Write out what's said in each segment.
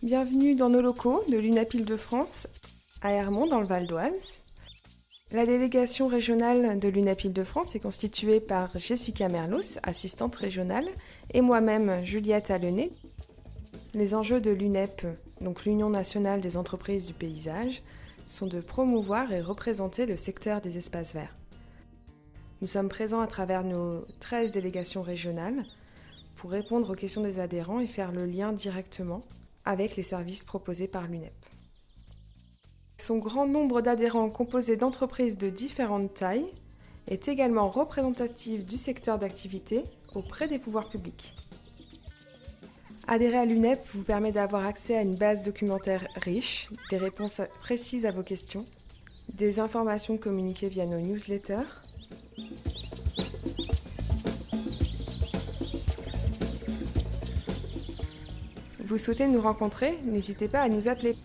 Bienvenue dans nos locaux de l'UNEP Île-de-France, à Hermont, dans le Val d'Oise. La délégation régionale de l'UNEP Île-de-France est constituée par Jessica Merlos, assistante régionale, et moi-même, Juliette Allenet. Les enjeux de l'UNEP, donc l'Union nationale des entreprises du paysage, sont de promouvoir et représenter le secteur des espaces verts. Nous sommes présents à travers nos 13 délégations régionales pour répondre aux questions des adhérents et faire le lien directement avec les services proposés par l'UNEP. Son grand nombre d'adhérents composés d'entreprises de différentes tailles est également représentatif du secteur d'activité auprès des pouvoirs publics. Adhérer à l'UNEP vous permet d'avoir accès à une base documentaire riche, des réponses précises à vos questions, des informations communiquées via nos newsletters. Vous souhaitez nous rencontrer? N'hésitez pas à nous appeler.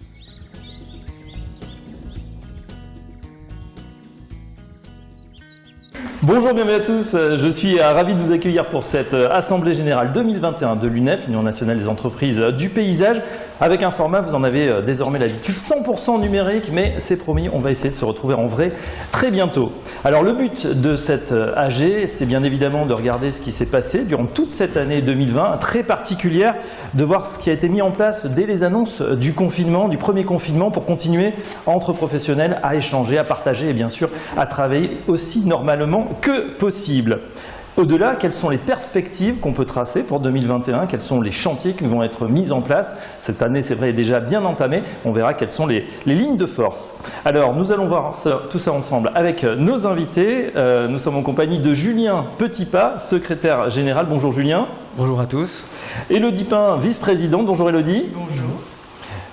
Bonjour, bienvenue à tous. Je suis ravi de vous accueillir pour cette Assemblée Générale 2021 de l'UNEP, l'Union Nationale des Entreprises du Paysage, avec un format, vous en avez désormais l'habitude, 100% numérique, mais c'est promis, on va essayer de se retrouver en vrai très bientôt. Alors le but de cette AG, c'est bien évidemment de regarder ce qui s'est passé durant toute cette année 2020, très particulière, de voir ce qui a été mis en place dès les annonces du confinement, du premier confinement, pour continuer entre professionnels à échanger, à partager et bien sûr à travailler aussi normalement que possible. Au-delà, quelles sont les perspectives qu'on peut tracer pour 2021? Quels sont les chantiers qui vont être mis en place? Cette année, c'est vrai, est déjà bien entamée. On verra quelles sont les lignes de force. Alors, nous allons voir tout ça ensemble avec nos invités. Nous sommes en compagnie de Julien Petitpas, secrétaire général. Bonjour Julien. Bonjour à tous. Élodie Pin, vice-présidente. Bonjour Élodie. Bonjour.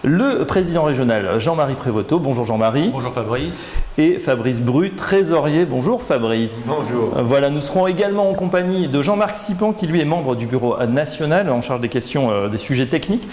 Le président régional Jean-Marie Prévoto. Bonjour Jean-Marie. Bonjour Fabrice. Et Fabrice Bru, trésorier. Bonjour Fabrice. Bonjour. Voilà, nous serons également en compagnie de Jean-Marc Sipan, qui lui est membre du bureau national en charge des questions, des sujets techniques,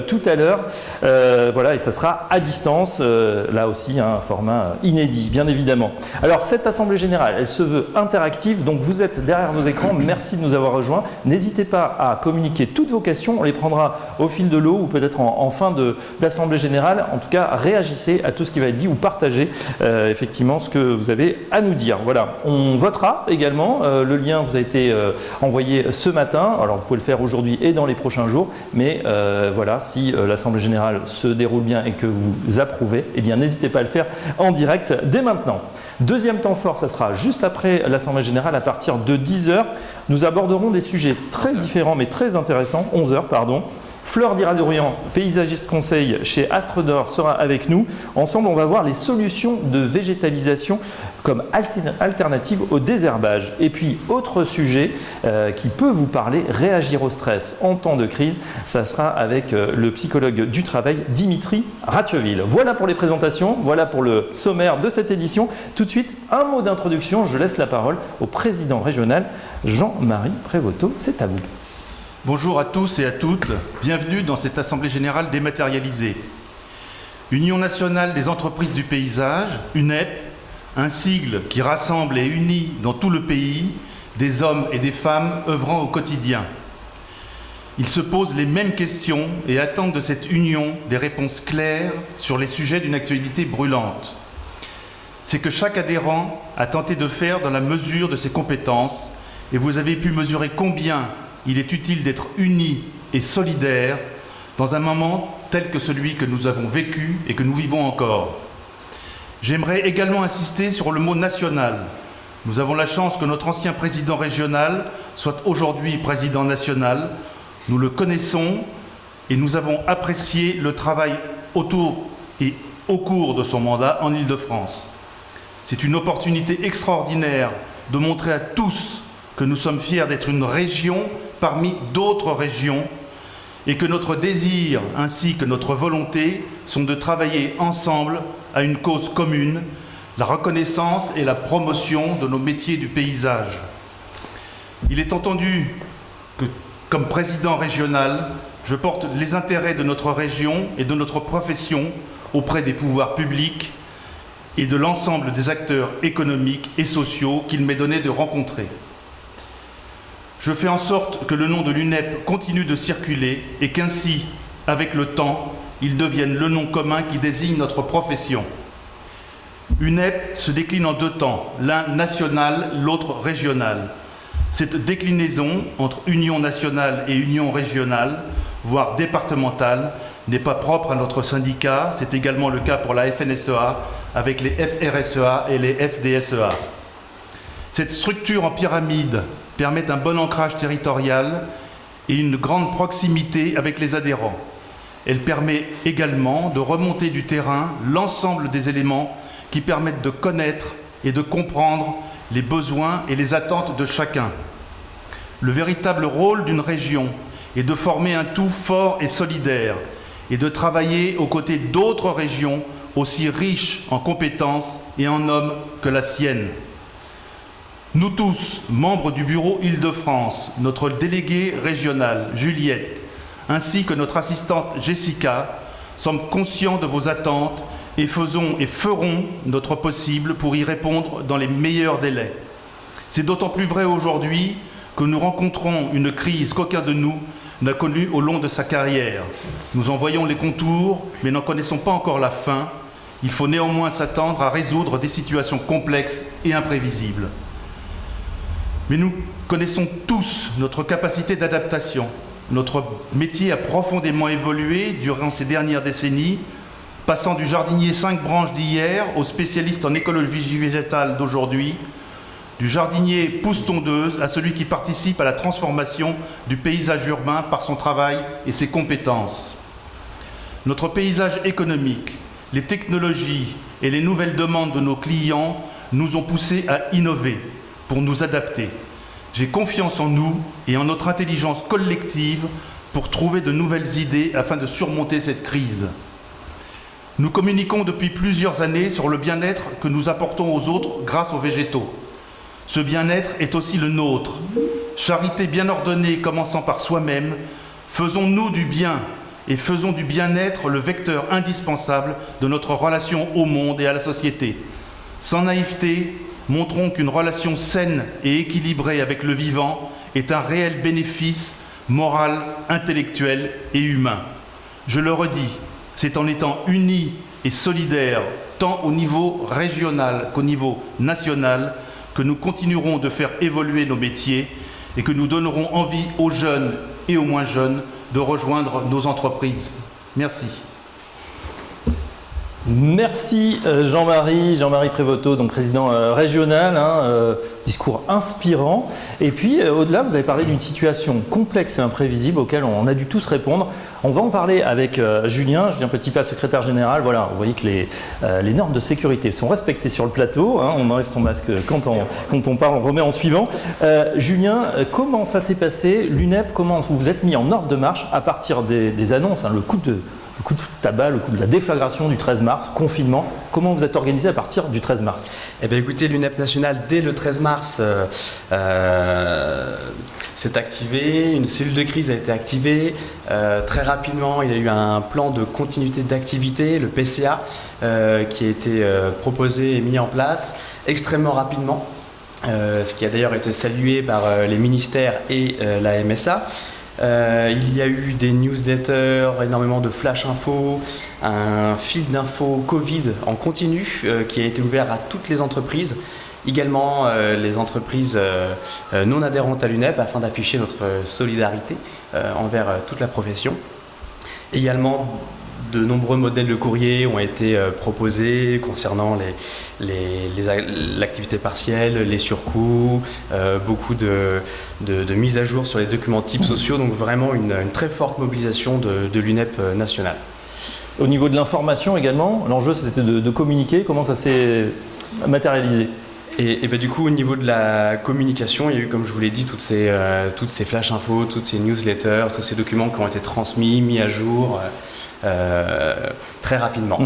tout à l'heure. Voilà, et ça sera à distance, là aussi un format inédit, bien évidemment. Alors cette Assemblée Générale, elle se veut interactive, donc vous êtes derrière vos écrans, merci de nous avoir rejoints. N'hésitez pas à communiquer toutes vos questions, on les prendra au fil de l'eau ou peut-être en fin d'Assemblée Générale. En tout cas, réagissez à tout ce qui va être dit ou partagez effectivement ce que vous avez à nous dire. Voilà, on votera également. Le lien vous a été envoyé ce matin. Alors vous pouvez le faire aujourd'hui et dans les prochains jours. Mais voilà, si l'Assemblée Générale se déroule bien et que vous approuvez, eh bien n'hésitez pas à le faire en direct dès maintenant. Deuxième temps fort, ça sera juste après l'Assemblée Générale à partir de 10h. Nous aborderons des sujets très différents mais très intéressants. 11h, pardon. Fleur d'Iradorian, paysagiste conseil chez Astre d'Or, sera avec nous. Ensemble, on va voir les solutions de végétalisation comme alternative au désherbage. Et puis, autre sujet qui peut vous parler, réagir au stress en temps de crise, ça sera avec le psychologue du travail, Dimitri Ratcheville. Voilà pour les présentations, voilà pour le sommaire de cette édition. Tout de suite, un mot d'introduction, je laisse la parole au président régional, Jean-Marie Prévoto, c'est à vous. Bonjour à tous et à toutes, bienvenue dans cette Assemblée Générale dématérialisée. Union nationale des entreprises du paysage, UNEP, un sigle qui rassemble et unit dans tout le pays des hommes et des femmes œuvrant au quotidien. Ils se posent les mêmes questions et attendent de cette union des réponses claires sur les sujets d'une actualité brûlante. C'est que chaque adhérent a tenté de faire dans la mesure de ses compétences et vous avez pu mesurer combien il est utile d'être unis et solidaires dans un moment tel que celui que nous avons vécu et que nous vivons encore. J'aimerais également insister sur le mot national. Nous avons la chance que notre ancien président régional soit aujourd'hui président national. Nous le connaissons et nous avons apprécié le travail autour et au cours de son mandat en Île-de-France. C'est une opportunité extraordinaire de montrer à tous que nous sommes fiers d'être une région parmi d'autres régions et que notre désir ainsi que notre volonté sont de travailler ensemble à une cause commune, la reconnaissance et la promotion de nos métiers du paysage. Il est entendu que, comme président régional, je porte les intérêts de notre région et de notre profession auprès des pouvoirs publics et de l'ensemble des acteurs économiques et sociaux qu'il m'est donné de rencontrer. Je fais en sorte que le nom de l'UNEP continue de circuler et qu'ainsi, avec le temps, ils deviennent le nom commun qui désigne notre profession. UNEP se décline en deux temps, l'un national, l'autre régional. Cette déclinaison entre union nationale et union régionale, voire départementale, n'est pas propre à notre syndicat, c'est également le cas pour la FNSEA, avec les FRSEA et les FDSEA. Cette structure en pyramide permet un bon ancrage territorial et une grande proximité avec les adhérents. Elle permet également de remonter du terrain l'ensemble des éléments qui permettent de connaître et de comprendre les besoins et les attentes de chacun. Le véritable rôle d'une région est de former un tout fort et solidaire et de travailler aux côtés d'autres régions aussi riches en compétences et en hommes que la sienne. Nous tous, membres du bureau Île-de-France, notre déléguée régionale, Juliette, ainsi que notre assistante Jessica, sommes conscients de vos attentes et ferons notre possible pour y répondre dans les meilleurs délais. C'est d'autant plus vrai aujourd'hui que nous rencontrons une crise qu'aucun de nous n'a connue au long de sa carrière. Nous en voyons les contours, mais n'en connaissons pas encore la fin. Il faut néanmoins s'attendre à résoudre des situations complexes et imprévisibles. Mais nous connaissons tous notre capacité d'adaptation. Notre métier a profondément évolué durant ces dernières décennies, passant du jardinier 5 branches d'hier au spécialiste en écologie végétale d'aujourd'hui, du jardinier pousse-tondeuse à celui qui participe à la transformation du paysage urbain par son travail et ses compétences. Notre paysage économique, les technologies et les nouvelles demandes de nos clients nous ont poussés à innover pour nous adapter. J'ai confiance en nous et en notre intelligence collective pour trouver de nouvelles idées afin de surmonter cette crise. Nous communiquons depuis plusieurs années sur le bien-être que nous apportons aux autres grâce aux végétaux. Ce bien-être est aussi le nôtre. Charité bien ordonnée commençant par soi-même, faisons-nous du bien et faisons du bien-être le vecteur indispensable de notre relation au monde et à la société. Sans naïveté, montrons qu'une relation saine et équilibrée avec le vivant est un réel bénéfice moral, intellectuel et humain. Je le redis, c'est en étant unis et solidaires, tant au niveau régional qu'au niveau national, que nous continuerons de faire évoluer nos métiers et que nous donnerons envie aux jeunes et aux moins jeunes de rejoindre nos entreprises. Merci. Merci Jean-Marie Prévoto, donc président régional, discours inspirant. Et puis au-delà, vous avez parlé d'une situation complexe et imprévisible auquel on a dû tous répondre. On va en parler avec Julien Petitpas, secrétaire général. Voilà, vous voyez que les normes de sécurité sont respectées sur le plateau. On enlève son masque quand on parle, on remet en suivant. Julien, comment ça s'est passé? L'UNEP, comment vous vous êtes mis en ordre de marche à partir des annonces, le coup de tabac, le coup de la déflagration du 13 mars, confinement. Comment vous êtes organisé à partir du 13 mars? Eh bien écoutez, l'UNEP nationale, dès le 13 mars, s'est activée, une cellule de crise a été activée. Très rapidement, il y a eu un plan de continuité d'activité, le PCA, qui a été proposé et mis en place extrêmement rapidement, ce qui a d'ailleurs été salué par les ministères et la MSA. Il y a eu des newsletters, énormément de flash infos, un fil d'infos Covid en continu qui a été ouvert à toutes les entreprises, également les entreprises non adhérentes à l'UNEP afin d'afficher notre solidarité envers toute la profession. Également, de nombreux modèles de courrier ont été proposés concernant l'activité partielle, les surcoûts, beaucoup de mises à jour sur les documents types sociaux, donc vraiment une très forte mobilisation de l'UNEP nationale. Au niveau de l'information également, l'enjeu c'était de communiquer. Comment ça s'est matérialisé? Et ben, du coup, au niveau de la communication, il y a eu, comme je vous l'ai dit, toutes ces flash infos, toutes ces newsletters, tous ces documents qui ont été transmis, mis à jour très rapidement.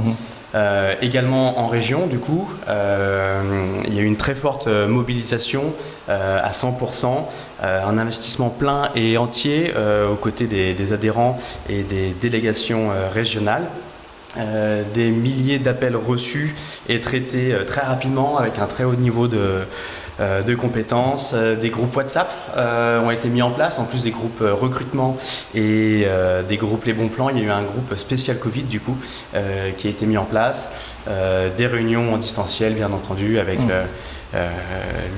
Également en région, du coup, il y a eu une très forte mobilisation à 100%, un investissement plein et entier aux côtés des adhérents et des délégations régionales. Des milliers d'appels reçus et traités très rapidement avec un très haut niveau de compétences. Des groupes WhatsApp ont été mis en place, en plus des groupes recrutement et des groupes Les Bons Plans. Il y a eu un groupe spécial Covid du coup qui a été mis en place. Des réunions en distanciel bien entendu avec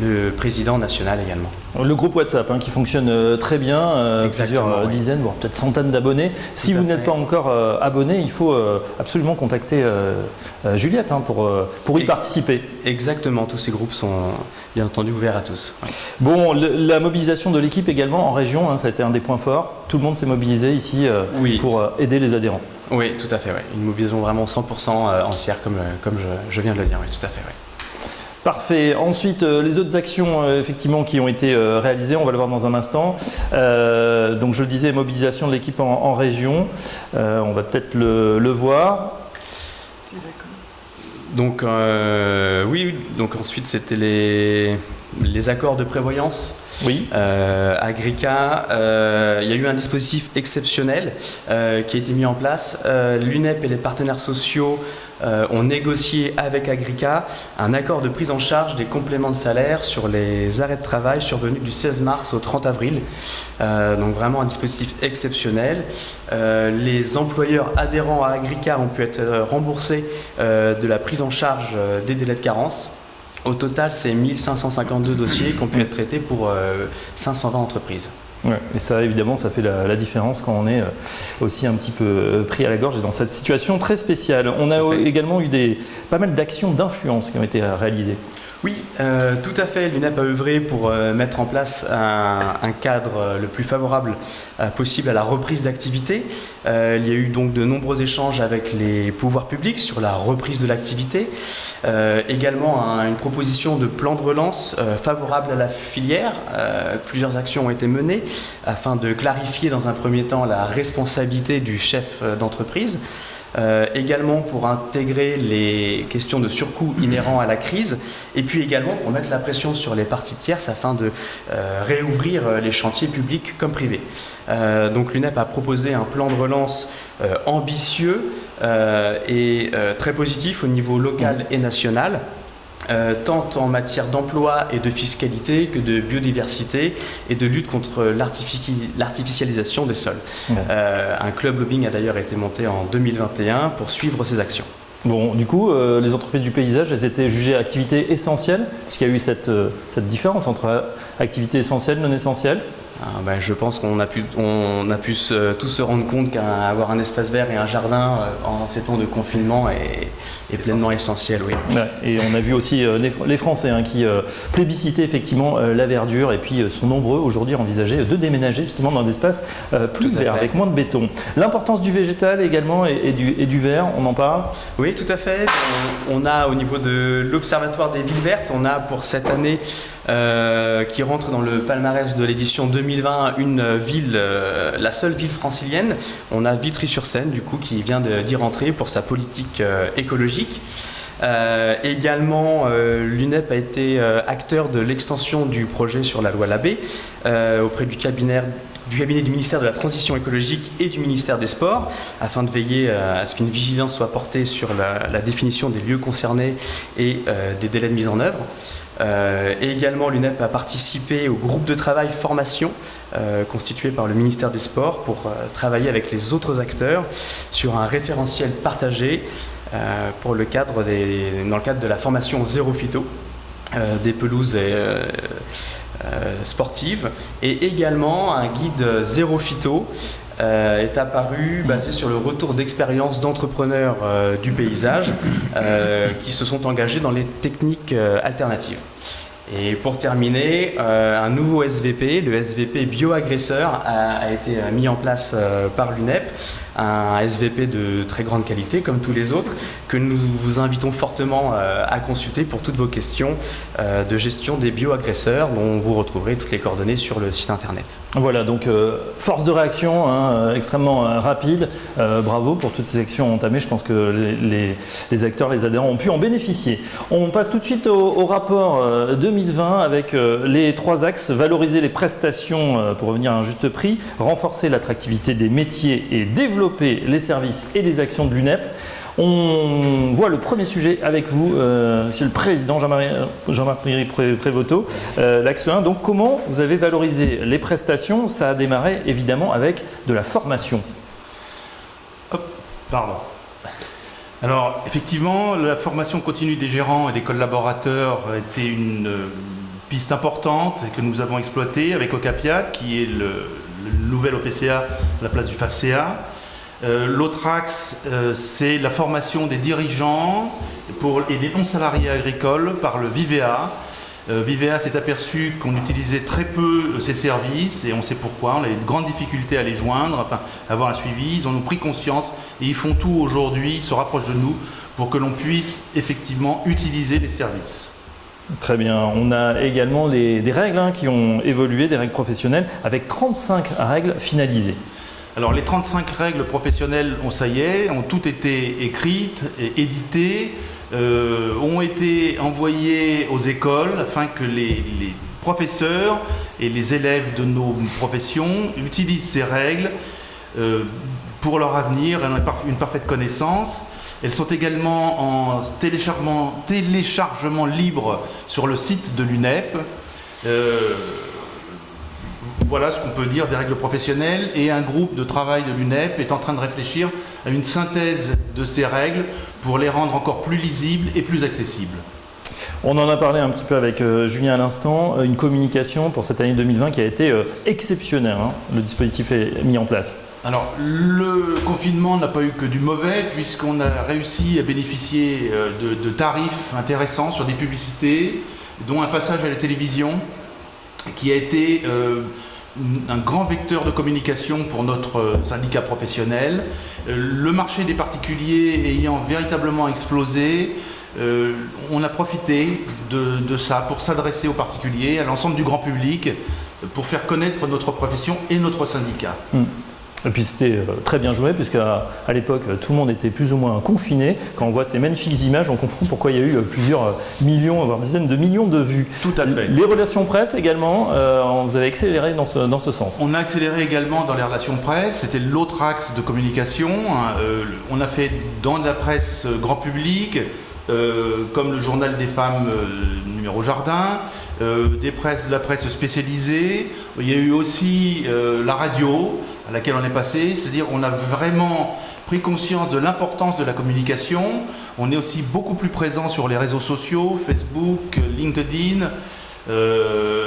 le président national également. Le groupe WhatsApp qui fonctionne très bien, plusieurs dizaines, voire peut-être centaines d'abonnés. Si vous n'êtes pas encore abonné, il faut absolument contacter Juliette pour y participer. Exactement, tous ces groupes sont bien entendu ouverts à tous. Ouais. Bon, la mobilisation de l'équipe également en région, ça a été un des points forts. Tout le monde s'est mobilisé ici pour aider les adhérents. Oui, tout à fait. Ouais. Une mobilisation vraiment 100% entière, comme je viens de le dire. Oui, tout à fait. Ouais. Parfait. Ensuite, les autres actions effectivement qui ont été réalisées, on va le voir dans un instant. Donc je le disais, mobilisation de l'équipe en région. On va peut-être le voir. Donc oui. Donc ensuite c'était les accords de prévoyance. Oui. Agrica, il y a eu un dispositif exceptionnel qui a été mis en place. L'UNEP et les partenaires sociaux ont négocié avec Agrica un accord de prise en charge des compléments de salaire sur les arrêts de travail survenus du 16 mars au 30 avril. Donc vraiment un dispositif exceptionnel. Les employeurs adhérents à Agrica ont pu être remboursés de la prise en charge des délais de carence. Au total, c'est 1552 dossiers qui ont pu être traités pour 520 entreprises. Ouais, et ça, évidemment, ça fait la différence quand on est aussi un petit peu pris à la gorge et dans cette situation très spéciale. On a également eu pas mal d'actions d'influence qui ont été réalisées. Oui, tout à fait. L'UNEP a œuvré pour mettre en place un cadre le plus favorable possible à la reprise d'activité. Il y a eu donc de nombreux échanges avec les pouvoirs publics sur la reprise de l'activité. Également une proposition de plan de relance favorable à la filière. Plusieurs actions ont été menées afin de clarifier dans un premier temps la responsabilité du chef d'entreprise. Également pour intégrer les questions de surcoût inhérents à la crise et puis également pour mettre la pression sur les parties tierces afin de réouvrir les chantiers publics comme privés. Donc l'UNEP a proposé un plan de relance ambitieux et très positif au niveau local et national. Tant en matière d'emploi et de fiscalité que de biodiversité et de lutte contre l'artificialisation des sols. Ouais. Un club lobbying a d'ailleurs été monté en 2021 pour suivre ces actions. Bon, du coup, les entreprises du paysage, elles étaient jugées activités essentielles, parce qu'il y a eu cette différence entre activités essentielles et non essentielles. Je pense qu'on a pu tous se rendre compte qu'avoir un espace vert et un jardin en ces temps de confinement est pleinement essentiel. Oui. Ouais, et on a vu aussi les Français qui plébiscitaient effectivement la verdure et puis sont nombreux aujourd'hui à envisager de déménager justement dans des espaces plus verts, avec moins de béton. L'importance du végétal également et du vert, on en parle ? Oui, tout à fait. On a au niveau de l'Observatoire des villes vertes, on a pour cette année qui rentre dans le palmarès de l'édition 2020 une ville, la seule ville francilienne. On a Vitry-sur-Seine du coup qui vient d'y rentrer pour sa politique écologique. Également, l'UNEP a été acteur de l'extension du projet sur la loi Labbé auprès du cabinet du ministère de la Transition écologique et du ministère des Sports, afin de veiller à ce qu'une vigilance soit portée sur la définition des lieux concernés et des délais de mise en œuvre. Et également, l'UNEP a participé au groupe de travail formation constitué par le ministère des Sports pour travailler avec les autres acteurs sur un référentiel partagé dans le cadre de la formation Zéro Phyto des pelouses sportives, et également un guide Zéro Phyto est apparu basé sur le retour d'expérience d'entrepreneurs du paysage qui se sont engagés dans les techniques alternatives. Et pour terminer, un nouveau SVP, le SVP bioagresseur, a été mis en place par l'UNEP, un SVP de très grande qualité comme tous les autres, que nous vous invitons fortement à consulter pour toutes vos questions de gestion des bioagresseurs, dont vous retrouverez toutes les coordonnées sur le site internet. Voilà, donc force de réaction extrêmement rapide. Bravo pour toutes ces actions entamées. Je pense que les acteurs, les adhérents ont pu en bénéficier. On passe tout de suite au rapport 2020 avec les 3 axes: valoriser les prestations pour revenir à un juste prix, renforcer l'attractivité des métiers et développer les services et les actions de l'UNEP. On voit le premier sujet avec vous, Monsieur le Président Jean-Marc Prévoto, l'axe 1. Donc, comment vous avez valorisé les prestations? Ça a démarré évidemment avec de la formation. Pardon. Alors, effectivement, la formation continue des gérants et des collaborateurs était une piste importante que nous avons exploitée avec Ocapiat, qui est le nouvel OPCA à la place du FAFCA. L'autre axe, c'est la formation des dirigeants et des non-salariés agricoles par le Vivea. Vivea s'est aperçu qu'on utilisait très peu ces services et on sait pourquoi. On avait de grandes difficultés à les joindre, enfin à avoir un suivi. Ils en ont pris conscience et ils font tout aujourd'hui, ils se rapprochent de nous pour que l'on puisse effectivement utiliser les services. Très bien. On a également des règles qui ont évolué, des règles professionnelles, avec 35 règles finalisées. Alors les 35 règles professionnelles, ça y est, ont toutes été écrites et éditées, ont été envoyées aux écoles afin que les professeurs et les élèves de nos professions utilisent ces règles pour leur avenir et une parfaite connaissance. Elles sont également en téléchargement libre sur le site de l'UNEP. Voilà ce qu'on peut dire des règles professionnelles, et un groupe de travail de l'UNEP est en train de réfléchir à une synthèse de ces règles pour les rendre encore plus lisibles et plus accessibles. On en a parlé un petit peu avec Julien à l'instant, une communication pour cette année 2020 qui a été exceptionnelle. Le dispositif est mis en place. Alors, le confinement n'a pas eu que du mauvais, puisqu'on a réussi à bénéficier de tarifs intéressants sur des publicités, dont un passage à la télévision, qui a été un grand vecteur de communication pour notre syndicat professionnel. Le marché des particuliers ayant véritablement explosé, on a profité de ça pour s'adresser aux particuliers, à l'ensemble du grand public, pour faire connaître notre profession et notre syndicat. Et puis c'était très bien joué, puisqu'à l'époque, tout le monde était plus ou moins confiné. Quand on voit ces magnifiques images, on comprend pourquoi il y a eu plusieurs millions, voire dizaines de millions de vues. Tout à fait. Les relations presse également, vous avez accéléré dans ce sens. On a accéléré également dans les relations presse, c'était l'autre axe de communication. On a fait dans la presse grand public, comme le journal des femmes numéro Jardin, de la presse spécialisée. Il y a eu aussi la radio à laquelle on est passé, c'est-à-dire on a vraiment pris conscience de l'importance de la communication. On est aussi beaucoup plus présent sur les réseaux sociaux, Facebook, LinkedIn,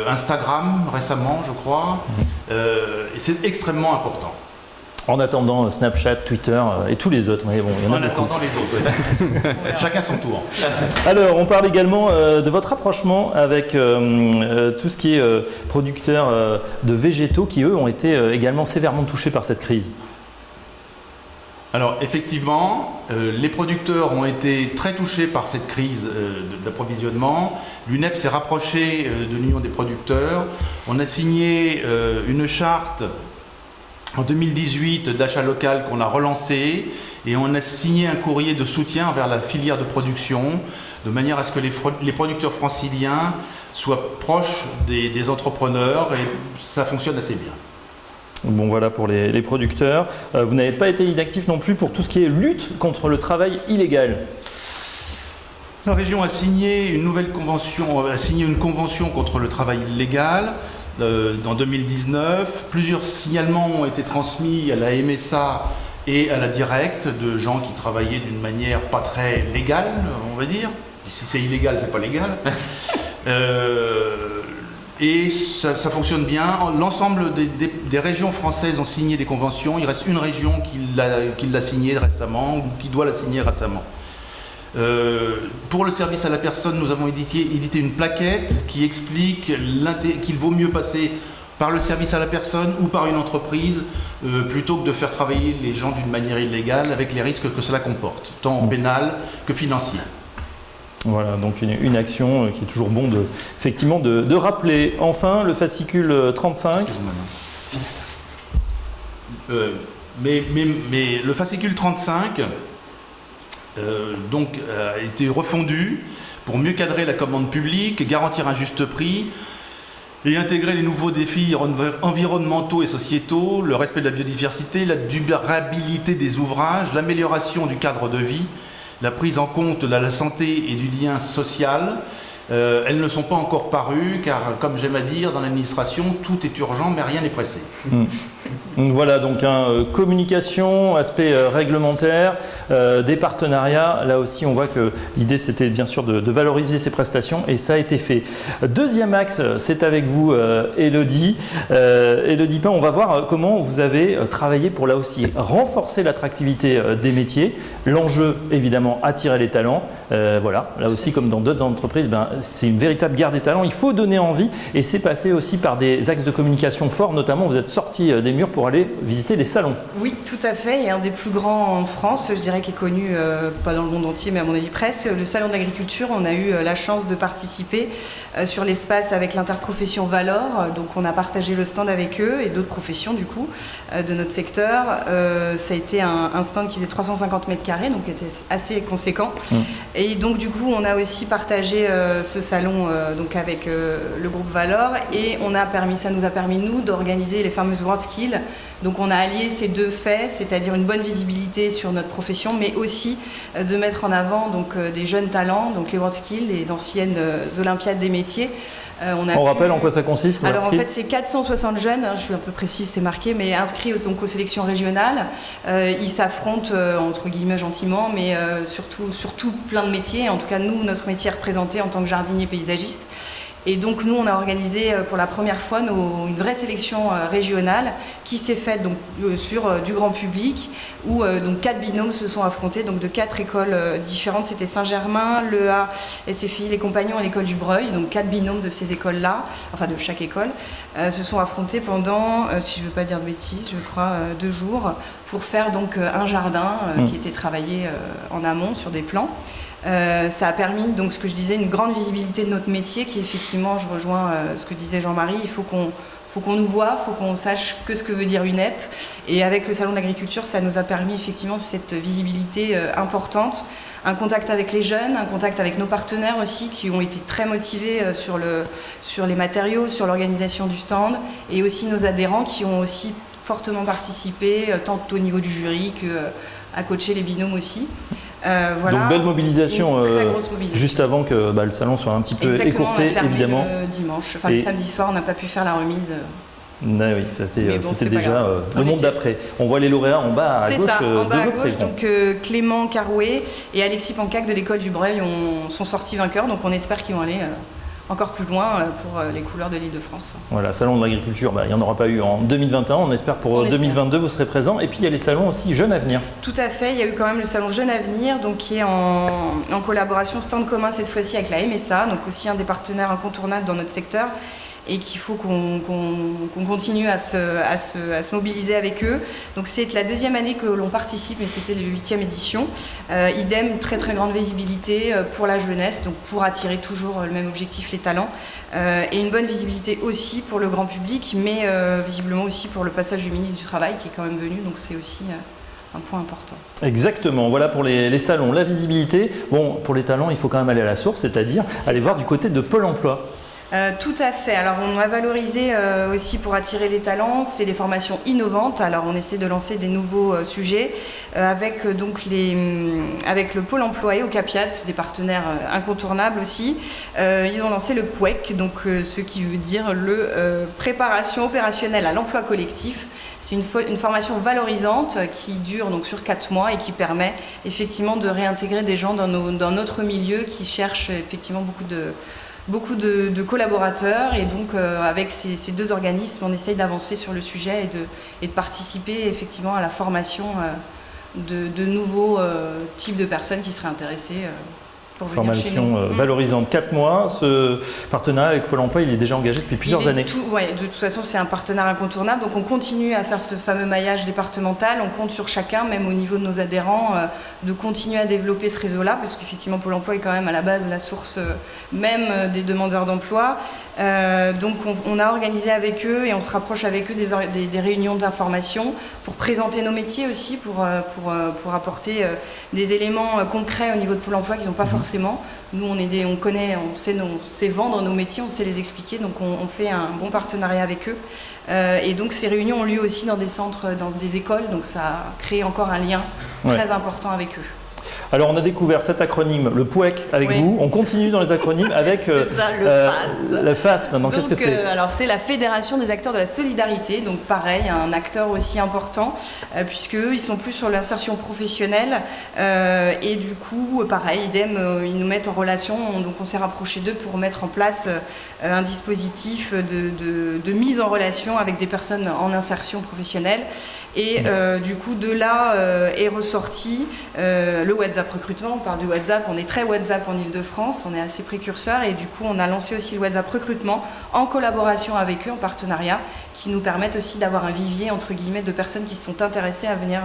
Instagram récemment je crois, et c'est extrêmement important. En attendant Snapchat, Twitter et tous les autres. Mais bon, il y en a beaucoup. Attendant les autres, oui. Chacun son tour. Alors, on parle également de votre rapprochement avec tout ce qui est producteurs de végétaux qui, eux, ont été également sévèrement touchés par cette crise. Alors, effectivement, les producteurs ont été très touchés par cette crise d'approvisionnement. L'UNEP s'est rapproché de l'Union des producteurs. On a signé une charte en 2018 d'achat local qu'on a relancé, et on a signé un courrier de soutien envers la filière de production, de manière à ce que les producteurs franciliens soient proches des entrepreneurs, et ça fonctionne assez bien. Bon, voilà pour les producteurs. Vous n'avez pas été inactif non plus pour tout ce qui est lutte contre le travail illégal. La région a signé une convention contre le travail illégal. En 2019, plusieurs signalements ont été transmis à la MSA et à la Directe de gens qui travaillaient d'une manière pas très légale, on va dire. Si c'est illégal, c'est pas légal. Et ça fonctionne bien. L'ensemble des régions françaises ont signé des conventions. Il reste une région qui l'a signé récemment, ou qui doit la signer récemment. Pour le service à la personne, nous avons édité une plaquette qui explique qu'il vaut mieux passer par le service à la personne ou par une entreprise plutôt que de faire travailler les gens d'une manière illégale, avec les risques que cela comporte, tant pénal que financier. Voilà, donc une action qui est toujours bon effectivement de rappeler. Enfin, le fascicule 35. Mais le fascicule 35 a été refondu pour mieux cadrer la commande publique, garantir un juste prix et intégrer les nouveaux défis environnementaux et sociétaux, le respect de la biodiversité, la durabilité des ouvrages, l'amélioration du cadre de vie la prise en compte de la santé et du lien social, elles ne sont pas encore parues, car comme j'aime à dire, dans l'administration, tout est urgent, mais rien n'est pressé. Voilà, donc communication, aspect réglementaire, des partenariats. Là aussi, on voit que l'idée, c'était bien sûr de valoriser ces prestations, et ça a été fait. Deuxième axe, c'est avec vous, Élodie. Élodie Pain, on va voir comment vous avez travaillé pour, là aussi, renforcer l'attractivité des métiers. L'enjeu, évidemment, attirer les talents. Voilà, là aussi, comme dans d'autres entreprises, c'est une véritable guerre des talents. Il faut donner envie, et c'est passé aussi par des axes de communication forts. Notamment, vous êtes sorti des murs pour aller visiter les salons. Oui, tout à fait. Il y a un des plus grands en France, je dirais, qui est connu, pas dans le monde entier, mais à mon avis presque, le salon de l'agriculture. On a eu la chance de participer sur l'espace avec l'interprofession Valor. Donc on a partagé le stand avec eux et d'autres professions du coup de notre secteur. Ça a été un stand qui faisait 350 mètres carrés, donc qui était assez conséquent. Et donc du coup on a aussi partagé ce salon donc avec le groupe Valor, et ça nous a permis nous d'organiser les fameuses WorldSkills. Donc on a allié ces deux faits, c'est-à-dire une bonne visibilité sur notre profession, mais aussi de mettre en avant donc, des jeunes talents, donc les WorldSkills, les anciennes Olympiades des métiers. On rappelle en quoi ça consiste? Alors en fait c'est 460 jeunes, je suis un peu précise, c'est marqué, mais inscrits donc aux sélections régionales. Ils s'affrontent entre guillemets gentiment, mais surtout plein de métiers. En tout cas nous, notre métier est représenté en tant que jardinier paysagiste. Et donc nous, on a organisé pour la première fois une vraie sélection régionale qui s'est faite donc, sur du grand public, où donc 4 binômes se sont affrontés, donc de 4 écoles différentes. C'était Saint-Germain, l'EA, SFI, les Compagnons et l'école du Breuil. Donc 4 binômes de ces écoles-là, enfin de chaque école, se sont affrontés pendant, si je ne veux pas dire de bêtises, je crois 2 jours, pour faire donc un jardin qui était travaillé en amont sur des plans. Ça a permis, donc ce que je disais, une grande visibilité de notre métier, qui effectivement, je rejoins ce que disait Jean-Marie, il faut qu'on nous voit, il faut qu'on sache ce que veut dire UNEP. Et avec le Salon de l'Agriculture, ça nous a permis effectivement cette visibilité importante, un contact avec les jeunes, un contact avec nos partenaires aussi, qui ont été très motivés sur les matériaux, sur l'organisation du stand, et aussi nos adhérents qui ont aussi fortement participé, tant au niveau du jury qu'à coacher les binômes aussi. Voilà. Donc belle mobilisation, très grosse mobilisation. Juste avant que le salon soit un petit peu écourté, évidemment. Le dimanche, enfin le samedi soir, on n'a pas pu faire la remise. Oui, c'était déjà le monde était... d'après. On voit les lauréats en bas à gauche. C'est ça, en bas à gauche. Écrans. Donc Clément Carouet et Alexis Pancac de l'école du Breuil sont sortis vainqueurs. Donc on espère qu'ils vont aller encore plus loin pour les couleurs de l'Île-de-France. Voilà, salon de l'agriculture, il n'y en aura pas eu en 2021, on espère pour 2022 vous serez présents. Et puis il y a les salons aussi Jeunes Avenir. Tout à fait, il y a eu quand même le salon Jeunes Avenir, donc qui est en collaboration stand commun cette fois-ci avec la MSA, donc aussi un des partenaires incontournables dans notre secteur, et qu'il faut qu'on continue à se mobiliser avec eux. Donc c'est la 2e année que l'on participe, mais c'était la 8e édition. Idem, très très grande visibilité pour la jeunesse, donc pour attirer toujours le même objectif, les talents, et une bonne visibilité aussi pour le grand public, mais visiblement aussi pour le passage du ministre du Travail qui est quand même venu, donc c'est aussi un point important. Exactement, voilà pour les salons, la visibilité. Bon, pour les talents, il faut quand même aller à la source, c'est-à-dire aller voir du côté de Pôle emploi. Tout à fait. Alors on a valorisé aussi pour attirer les talents, c'est des formations innovantes. Alors on essaie de lancer des nouveaux sujets avec donc avec le Pôle emploi et Ocapiat, des partenaires incontournables aussi. Ils ont lancé le POEC, donc ce qui veut dire le préparation opérationnelle à l'emploi collectif. C'est une formation valorisante qui dure donc sur 4 mois et qui permet effectivement de réintégrer des gens dans notre milieu qui cherchent effectivement beaucoup de collaborateurs, et donc avec ces 2 organismes, on essaye d'avancer sur le sujet et de participer effectivement à la formation de nouveaux types de personnes qui seraient intéressées pour venir chez nous. Formation valorisante, 4 mois. Ce partenariat avec Pôle emploi, il est déjà engagé depuis plusieurs années. De toute façon, c'est un partenaire incontournable. Donc on continue à faire ce fameux maillage départemental. On compte sur chacun, même au niveau de nos adhérents, de continuer à développer ce réseau-là, parce qu'effectivement, Pôle emploi est quand même à la base la source même des demandeurs d'emploi. Donc on a organisé avec eux et on se rapproche avec eux des réunions d'information pour présenter nos métiers aussi, pour apporter des éléments concrets au niveau de Pôle emploi qu'ils n'ont pas forcément. Nous on connaît, on sait vendre nos métiers, on sait les expliquer, donc on fait un bon partenariat avec eux. Et donc ces réunions ont lieu aussi dans des centres, dans des écoles, donc ça crée encore un lien très important avec eux. Alors, on a découvert cet acronyme, le POEC, avec vous. On continue dans les acronymes avec le FAS. Maintenant, qu'est-ce que c'est? Alors, c'est la Fédération des acteurs de la solidarité. Donc, pareil, un acteur aussi important, puisqu'eux, ils sont plus sur l'insertion professionnelle. Et du coup, pareil, idem, ils nous mettent en relation. Donc, on s'est rapproché d'eux pour mettre en place un dispositif de mise en relation avec des personnes en insertion professionnelle. Et du coup, de là est ressorti le WhatsApp recrutement. On parle du WhatsApp, on est très WhatsApp en Ile-de-France, on est assez précurseur. Et du coup, on a lancé aussi le WhatsApp recrutement en collaboration avec eux, en partenariat, qui nous permettent aussi d'avoir un vivier, entre guillemets, de personnes qui sont intéressées à venir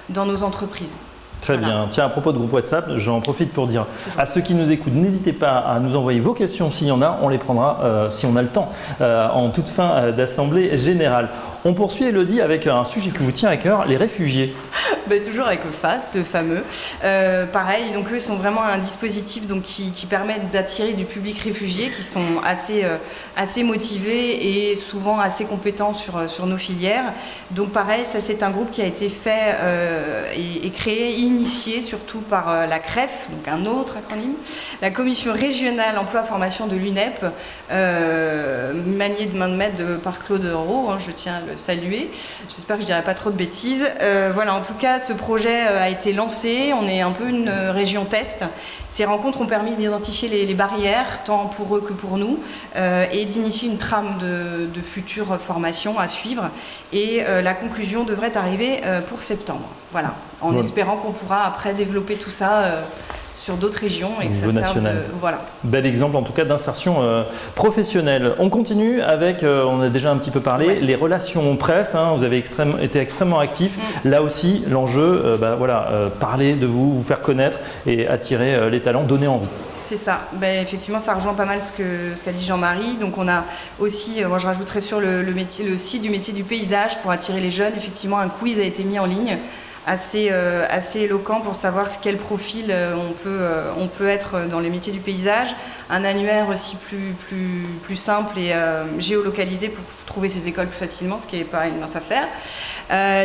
dans nos entreprises. Très bien. Tiens, à propos de groupe WhatsApp, j'en profite pour dire à ceux qui nous écoutent, n'hésitez pas à nous envoyer vos questions s'il y en a, on les prendra si on a le temps en toute fin d'assemblée générale. On poursuit, Elodie, avec un sujet qui vous tient à cœur, les réfugiés. Toujours avec le FAS, le fameux. Pareil, donc eux sont vraiment un dispositif donc, qui permet d'attirer du public réfugié qui sont assez motivés et souvent assez compétents sur nos filières. Donc pareil, ça c'est un groupe qui a été fait et créé, initié surtout par la CREF, donc un autre acronyme, la Commission régionale emploi-formation de l'UNEP, maniée de main de maître par Claude Rowe, je tiens à le saluer. J'espère que je ne dirai pas trop de bêtises. Voilà, en tout cas, ce projet a été lancé. On est un peu une région test. Ces rencontres ont permis d'identifier les barrières, tant pour eux que pour nous, et d'initier une trame de futures formations à suivre. Et la conclusion devrait arriver pour septembre. Voilà, en espérant qu'on pourra après développer tout ça sur d'autres régions et que ça serve de... Voilà. Bel exemple en tout cas d'insertion professionnelle. On continue avec, on a déjà un petit peu parlé, les relations presse. Vous avez été extrêmement actif. Là aussi, l'enjeu, parler de vous, vous faire connaître et attirer les talents, donner envie. C'est ça. Effectivement, ça rejoint pas mal ce qu'a dit Jean-Marie. Donc, on a aussi, moi je rajouterais sur le site du métier du paysage pour attirer les jeunes. Effectivement, un quiz a été mis en ligne. Assez éloquent pour savoir quel profil on peut être dans les métiers du paysage. Un annuaire aussi plus simple et géolocalisé pour trouver ses écoles plus facilement, ce qui n'est pas une mince affaire.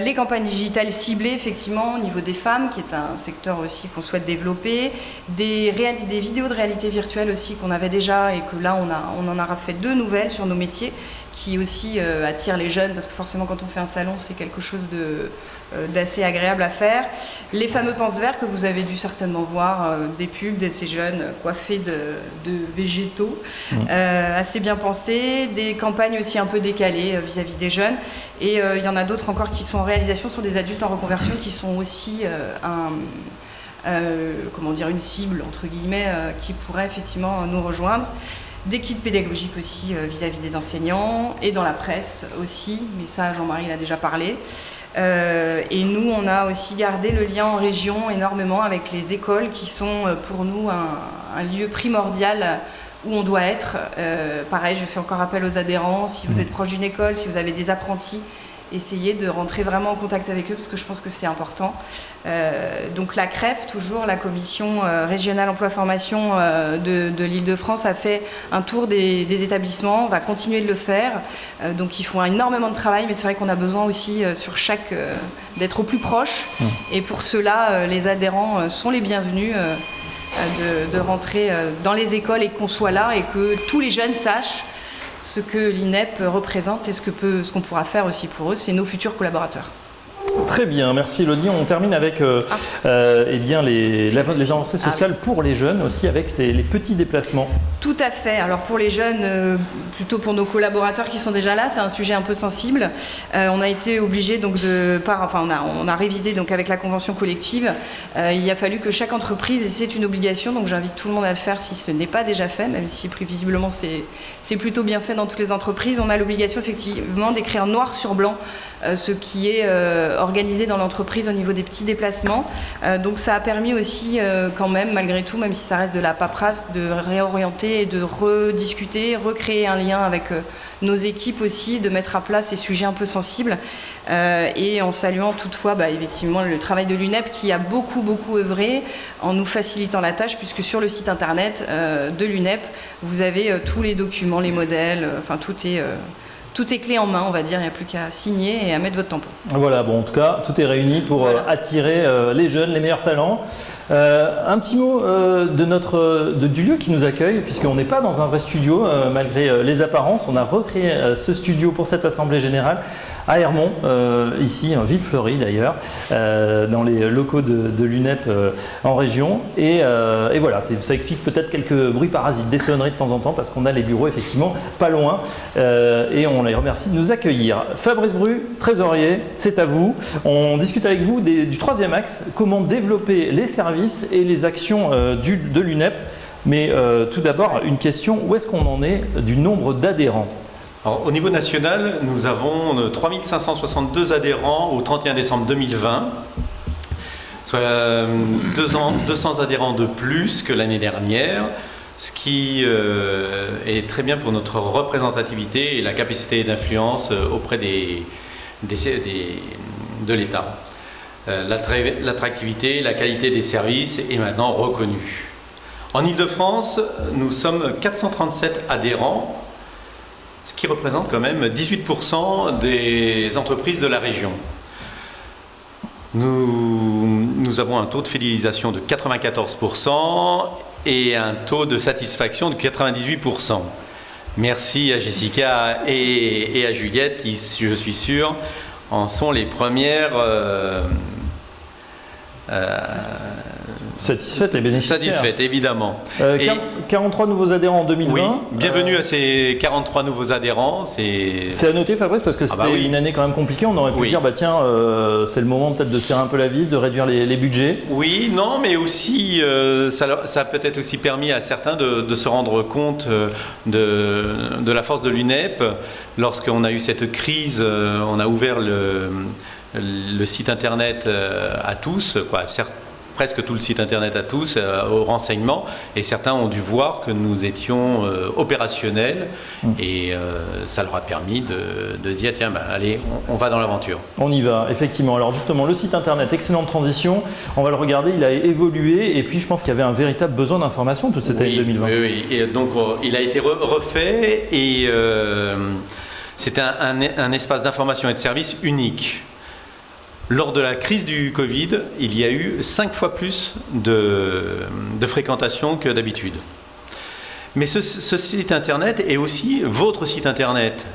Les campagnes digitales ciblées, effectivement, au niveau des femmes, qui est un secteur aussi qu'on souhaite développer. Des vidéos de réalité virtuelle aussi qu'on avait déjà et que là, on en a fait 2 nouvelles sur nos métiers qui aussi attirent les jeunes parce que forcément, quand on fait un salon, c'est quelque chose d'assez agréable à faire. Les fameux pense-verts que vous avez dû certainement voir, des pubs de ces jeunes coiffés de végétaux, assez bien pensés, des campagnes aussi un peu décalées vis-à-vis des jeunes. Et il y en a d'autres encore qui sont en réalisation sur des adultes en reconversion qui sont aussi une cible, entre guillemets, qui pourrait effectivement nous rejoindre. Des kits pédagogiques aussi vis-à-vis des enseignants et dans la presse aussi, mais ça Jean-Marie l'a déjà parlé. Et nous, on a aussi gardé le lien en région énormément avec les écoles qui sont pour nous un lieu primordial où on doit être. Pareil, je fais encore appel aux adhérents. Si vous êtes proche d'une école, si vous avez des apprentis, essayez de rentrer vraiment en contact avec eux parce que je pense que c'est important. Donc la CREF, toujours la Commission régionale emploi-formation de l'Île-de-France, a fait un tour des établissements, on va continuer de le faire. Donc ils font énormément de travail, mais c'est vrai qu'on a besoin aussi sur chaque d'être au plus proche. Et pour cela, les adhérents sont les bienvenus de rentrer dans les écoles et qu'on soit là et que tous les jeunes sachent ce que l'INEP représente et ce qu'on pourra faire aussi pour eux, c'est nos futurs collaborateurs. Très bien, merci Elodie. On termine avec les avancées sociales pour les jeunes, aussi avec les petits déplacements. Tout à fait. Alors pour les jeunes, plutôt pour nos collaborateurs qui sont déjà là, c'est un sujet un peu sensible. On a été obligé donc on a révisé donc avec la convention collective. Il a fallu que chaque entreprise, et c'est une obligation, donc j'invite tout le monde à le faire si ce n'est pas déjà fait, même si prévisiblement c'est plutôt bien fait dans toutes les entreprises. On a l'obligation effectivement d'écrire noir sur blanc ce qui est organisé dans l'entreprise au niveau des petits déplacements. Donc ça a permis aussi quand même, malgré tout, même si ça reste de la paperasse, de réorienter et de rediscuter, recréer un lien avec nos équipes aussi, de mettre à plat ces sujets un peu sensibles. Et en saluant toutefois effectivement le travail de l'UNEP qui a beaucoup œuvré en nous facilitant la tâche, puisque sur le site internet de l'UNEP, vous avez tous les documents, les modèles, tout est clé en main, on va dire, il n'y a plus qu'à signer et à mettre votre tampon. Voilà, en tout cas, tout est réuni pour attirer les jeunes, les meilleurs talents. Un petit mot du lieu qui nous accueille, puisqu'on n'est pas dans un vrai studio, malgré les apparences. On a recréé ce studio pour cette Assemblée Générale à Hermont, ici, en Villefleurie d'ailleurs, dans les locaux de l'UNEP en région. Et voilà, ça explique peut-être quelques bruits parasites, des sonneries de temps en temps, parce qu'on a les bureaux effectivement pas loin. Et on les remercie de nous accueillir. Fabrice Bru, trésorier, c'est à vous. On discute avec vous du troisième axe, comment développer les services et les actions de l'UNEP. Mais tout d'abord, une question, où est-ce qu'on en est du nombre d'adhérents ? Alors, au niveau national, nous avons 3562 adhérents au 31 décembre 2020, soit 200 adhérents de plus que l'année dernière, ce qui est très bien pour notre représentativité et la capacité d'influence auprès de l'État. L'attractivité, la qualité des services est maintenant reconnue. En Ile-de-France, nous sommes 437 adhérents, ce qui représente quand même 18% des entreprises de la région. Nous avons un taux de fidélisation de 94% et un taux de satisfaction de 98%. Merci à Jessica et à Juliette qui, je suis sûr, en sont les premières satisfaites et bénéficiaires. Satisfaites, évidemment. 43 nouveaux adhérents en 2020. Oui, bienvenue à ces 43 nouveaux adhérents. C'est à noter, Fabrice, parce que c'était une année quand même compliquée. On aurait pu dire, tiens, c'est le moment peut-être de serrer un peu la vis, de réduire les budgets. Oui, non, mais aussi, ça a peut-être aussi permis à certains de se rendre compte de la force de l'UNEP. Lorsqu'on a eu cette crise, on a ouvert le site internet à tous, presque tout le site internet à tous, au renseignement, et certains ont dû voir que nous étions opérationnels, et ça leur a permis de dire, tiens, allez, on va dans l'aventure. On y va, effectivement. Alors justement, le site internet, excellente transition, on va le regarder, il a évolué, et puis je pense qu'il y avait un véritable besoin d'information toute cette année 2020. Oui, et donc il a été refait, et c'était un espace d'information et de services unique. Lors de la crise du Covid, il y a eu 5 fois plus de fréquentation que d'habitude. Mais ce site internet est aussi votre site internet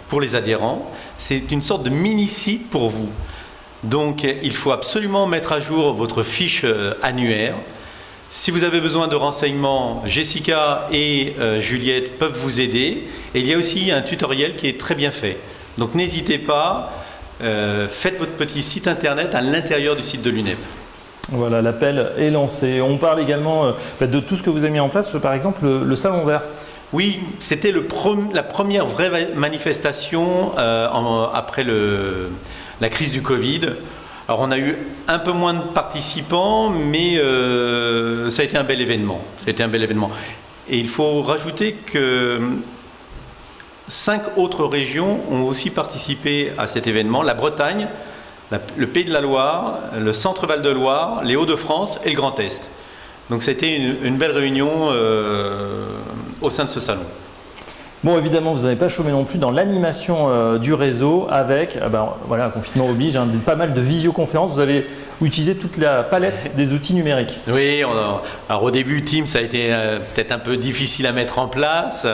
pour les adhérents. C'est une sorte de mini-site pour vous. Donc il faut absolument mettre à jour votre fiche annuaire. Si vous avez besoin de renseignements, Jessica et Juliette peuvent vous aider. Et il y a aussi un tutoriel qui est très bien fait. Donc n'hésitez pas. Faites votre petit site internet à l'intérieur du site de l'UNEP. Voilà, l'appel est lancé. On parle également de tout ce que vous avez mis en place, par exemple le Salon Vert. Oui, c'était la première vraie manifestation après la crise du Covid. Alors on a eu un peu moins de participants, mais ça a été un bel événement. Et il faut rajouter que 5 autres régions ont aussi participé à cet événement. La Bretagne, le Pays de la Loire, le Centre-Val de Loire, les Hauts-de-France et le Grand Est. Donc c'était une belle réunion au sein de ce salon. Bon, évidemment, vous n'avez pas chômé non plus dans l'animation du réseau avec, voilà, confinement oblige, pas mal de visioconférences. Vous avez utilisé toute la palette des outils numériques. Oui, alors au début, Teams, ça a été peut-être un peu difficile à mettre en place.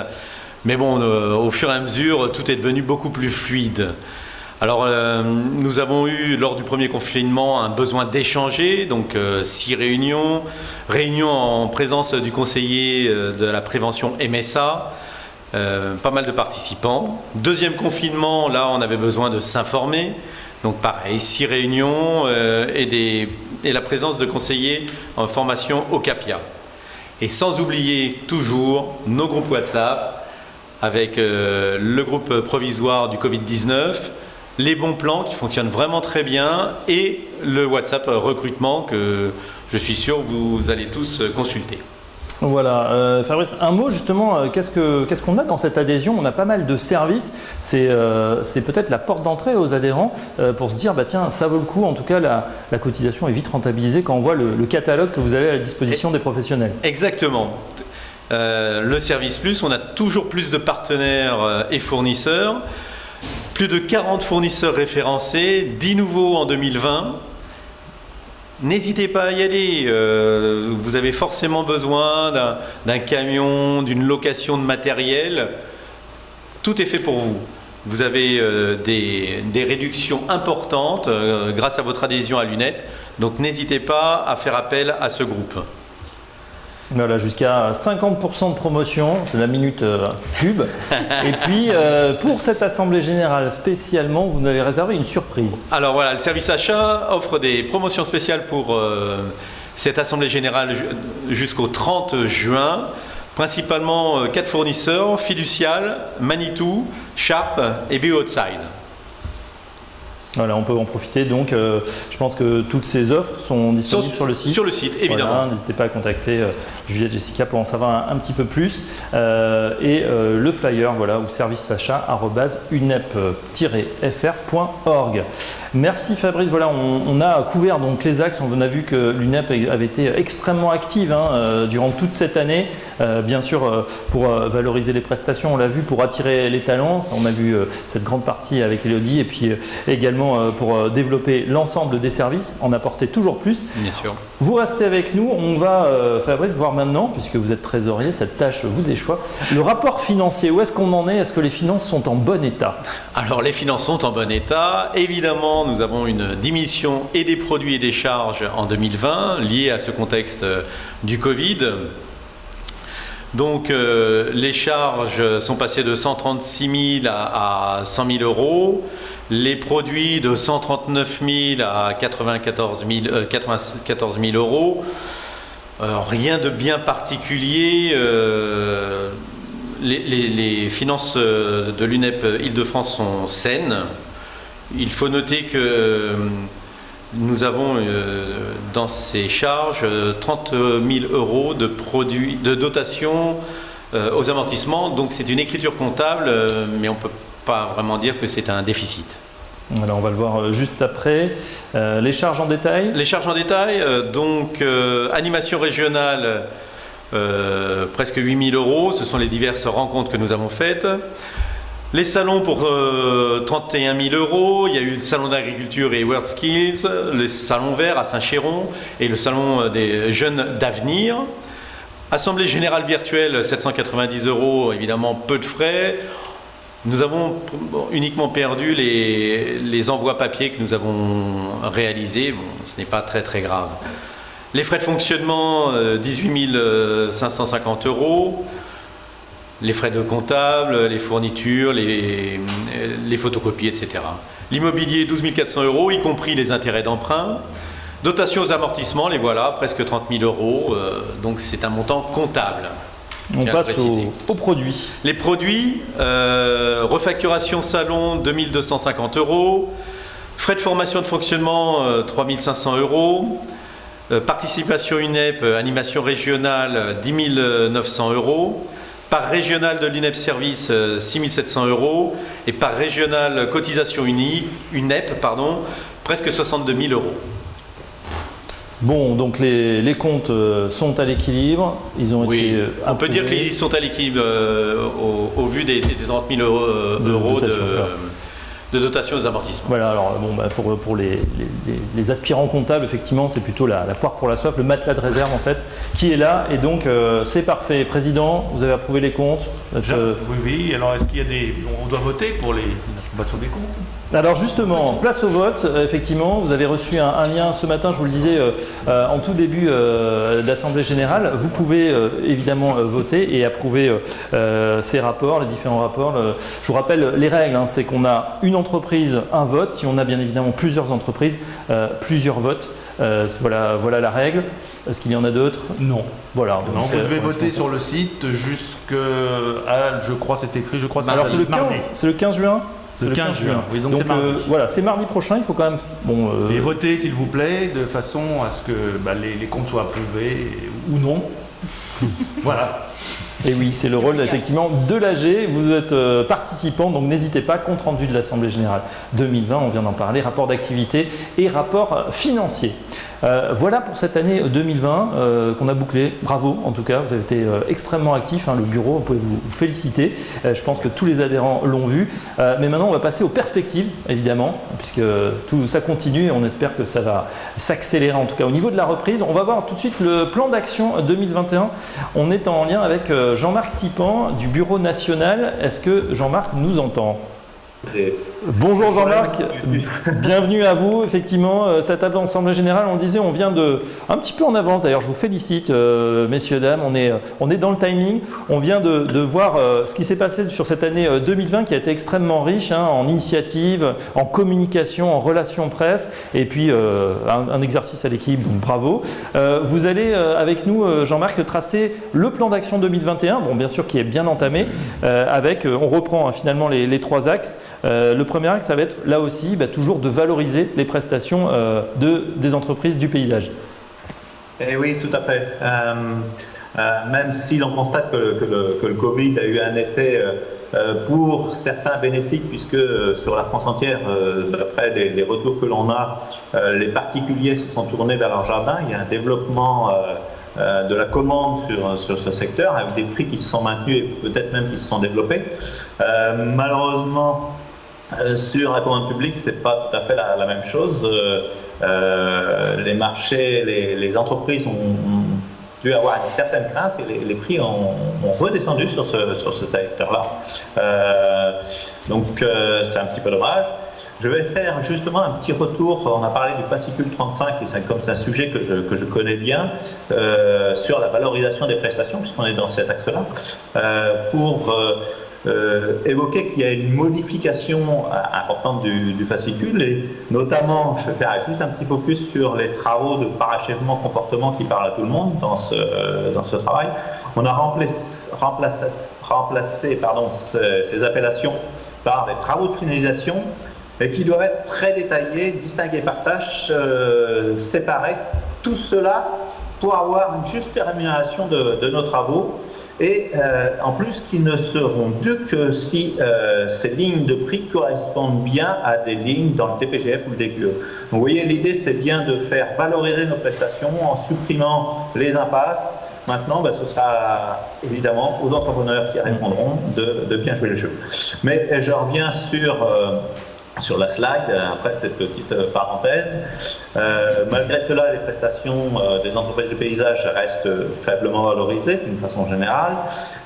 Mais bon, au fur et à mesure, tout est devenu beaucoup plus fluide. Alors, nous avons eu, lors du premier confinement, un besoin d'échanger, donc 6 réunions en présence du conseiller de la prévention MSA, pas mal de participants. Deuxième confinement, là, on avait besoin de s'informer, donc pareil, 6 réunions et la présence de conseillers en formation au CAPIA. Et sans oublier toujours nos groupes WhatsApp, avec le groupe provisoire du Covid-19, les bons plans qui fonctionnent vraiment très bien et le WhatsApp recrutement que je suis sûr vous allez tous consulter. Voilà, Fabrice, un mot justement, qu'est-ce qu'on a dans cette adhésion? On a pas mal de services, c'est peut-être la porte d'entrée aux adhérents pour se dire, tiens, ça vaut le coup, en tout cas la cotisation est vite rentabilisée quand on voit le catalogue que vous avez à la disposition des professionnels. Exactement. Le Service Plus, on a toujours plus de partenaires et fournisseurs, plus de 40 fournisseurs référencés, 10 nouveaux en 2020. n'hésitez pas à y aller. Vous avez forcément besoin d'un camion, d'une location de matériel. Tout est fait pour vous. Vous avez des réductions importantes grâce à votre adhésion à l'UNEP. Donc n'hésitez pas à faire appel à ce groupe. Voilà, jusqu'à 50% de promotion, c'est la minute pub. Et puis, pour cette Assemblée Générale spécialement, vous nous avez réservé une surprise. Alors voilà, le service achat offre des promotions spéciales pour cette Assemblée Générale jusqu'au 30 juin. Principalement 4 fournisseurs, Fiducial, Manitou, Sharp et BioOutside. Voilà, on peut en profiter. Donc, je pense que toutes ces offres sont disponibles sur le site. Sur le site, évidemment. Voilà, n'hésitez pas à contacter Juliette, Jessica pour en savoir un petit peu plus. Le flyer, voilà, ou serviceachat@unep-fr.org. Merci Fabrice. Voilà, on a couvert donc les axes. On a vu que l'UNEP avait été extrêmement active durant toute cette année. Bien sûr, pour valoriser les prestations, on l'a vu, pour attirer les talents. On a vu cette grande partie avec Elodie, et puis également pour développer l'ensemble des services, en apporter toujours plus. Bien sûr. Vous restez avec nous. On va, Fabrice, voir maintenant, puisque vous êtes trésorier, cette tâche vous échoit. Le rapport financier, où est-ce qu'on en est? Est-ce que les finances sont en bon état? Alors les finances sont en bon état. Évidemment, nous avons une diminution et des produits et des charges en 2020 liées à ce contexte du Covid. Donc les charges sont passées de 136 000 à 100 000 euros. Les produits de 139 000 à 94 000 euros. Rien de bien particulier. Les finances de l'UNEP Île-de-France sont saines. Il faut noter que nous avons dans ces charges 30 000 euros de dotation aux amortissements. Donc c'est une écriture comptable, mais on ne peut pas vraiment dire que c'est un déficit. Alors on va le voir juste après. Les charges en détail? Les charges en détail, animation régionale, presque 8 000 euros. Ce sont les diverses rencontres que nous avons faites. Les salons pour 31 000 euros. Il y a eu le salon d'agriculture et WorldSkills, le salon vert à Saint-Chéron et le salon des jeunes d'avenir. Assemblée générale virtuelle, 790 euros, évidemment peu de frais. Nous avons uniquement perdu les envois papier que nous avons réalisés. Bon, ce n'est pas très très grave. Les frais de fonctionnement, 18 550 euros. Les frais de comptable, les fournitures, les photocopies, etc. L'immobilier, 12 400 euros, y compris les intérêts d'emprunt. Dotation aux amortissements, les voilà, presque 30 000 euros. Donc c'est un montant comptable. On passe aux produits. Les produits, refacturation salon, 2 250 euros. Frais de formation de fonctionnement, 3 500 euros. Participation UNEP, animation régionale, 10 900 euros. Part régionale de l'UNEP Service, 6 700 euros. Et part régionale cotisation UNEP, presque 62 000 euros. Bon, donc les comptes sont à l'équilibre. Ils ont été approuvés. On peut dire qu'ils sont à l'équilibre au vu des 30 000 euros de dotation aux amortissements. Voilà, alors pour les aspirants comptables, effectivement, c'est plutôt la poire pour la soif, le matelas de réserve en fait, qui est là. Et donc, c'est parfait. Président, vous avez approuvé les comptes? Oui. Alors, est-ce qu'il y a on doit voter pour l'approbation des comptes? Alors justement, place au vote, effectivement, vous avez reçu un lien ce matin, je vous le disais en tout début d'Assemblée Générale. Vous pouvez évidemment voter et approuver ces rapports, les différents rapports. Je vous rappelle les règles, c'est qu'on a une entreprise, un vote. Si on a bien évidemment plusieurs entreprises, plusieurs votes. Voilà la règle. Est-ce qu'il y en a d'autres? Non. Voilà. Donc vous devez voter sur le site jusqu'à, je crois c'est écrit, alors c'est le 15 juin. C'est le 15 juin. Oui, donc voilà, c'est mardi prochain, il faut quand même... Et votez s'il vous plaît, de façon à ce que les comptes soient approuvés ou non. Voilà. Et oui, c'est le rôle effectivement de l'AG. Vous êtes participant, donc n'hésitez pas. Compte rendu de l'Assemblée Générale 2020, on vient d'en parler, rapport d'activité et rapport financier. Voilà pour cette année 2020 qu'on a bouclée. Bravo en tout cas, vous avez été extrêmement actifs, hein, le bureau, vous pouvez vous féliciter. Je pense que tous les adhérents l'ont vu. Mais maintenant, on va passer aux perspectives, évidemment, puisque tout ça continue et on espère que ça va s'accélérer en tout cas au niveau de la reprise. On va voir tout de suite le plan d'action 2021. On est en lien avec Jean-Marc Sipan du Bureau national. Est-ce que Jean-Marc nous entend ? Bonjour Jean-Marc, bienvenue à vous. Effectivement, cette table d'Assemblée générale, on disait, on vient un petit peu en avance. D'ailleurs, je vous félicite, messieurs, dames. On est dans le timing. On vient de voir ce qui s'est passé sur cette année 2020 qui a été extrêmement riche, hein, en initiatives, en communication, en relations presse, et puis un exercice à l'équipe. Donc bravo. Vous allez avec nous, Jean-Marc, tracer le plan d'action 2021. Bon, bien sûr, qui est bien entamé. On reprend finalement les 3 axes. Le premier axe, ça va être là aussi toujours de valoriser les prestations des entreprises du paysage. Et oui, tout à fait. Même si l'on constate que le Covid a eu un effet pour certains bénéfiques, puisque sur la France entière, d'après les retours que l'on a, les particuliers se sont tournés vers leur jardin. Il y a un développement de la commande sur ce secteur, avec des prix qui se sont maintenus et peut-être même qui se sont développés. Malheureusement, sur la commande publique, c'est pas tout à fait la même chose. Les marchés, les entreprises ont dû avoir une certaine crainte et les prix ont redescendu sur ce secteur-là. Donc c'est un petit peu dommage. Je vais faire justement un petit retour. On a parlé du fascicule 35, et c'est un sujet que je connais bien, sur la valorisation des prestations, puisqu'on est dans cet axe-là, pour évoquer qu'il y a une modification importante du fascicule, et notamment, je vais faire juste un petit focus sur les travaux de parachèvement comportement qui parlent à tout le monde dans ce travail. On a remplacé ces appellations par des travaux de finalisation, et qui doivent être très détaillés, distingués par tâches, séparés. Tout cela pour avoir une juste rémunération de nos travaux, et en plus qui ne seront dus que si ces lignes de prix correspondent bien à des lignes dans le TPGF ou le DQE. Donc, vous voyez, l'idée c'est bien de faire valoriser nos prestations en supprimant les impasses. Maintenant, ce sera évidemment aux entrepreneurs qui répondront de bien jouer le jeu. Mais je reviens sur la slide, après cette petite parenthèse. Malgré cela, les prestations des entreprises de paysage restent faiblement valorisées d'une façon générale,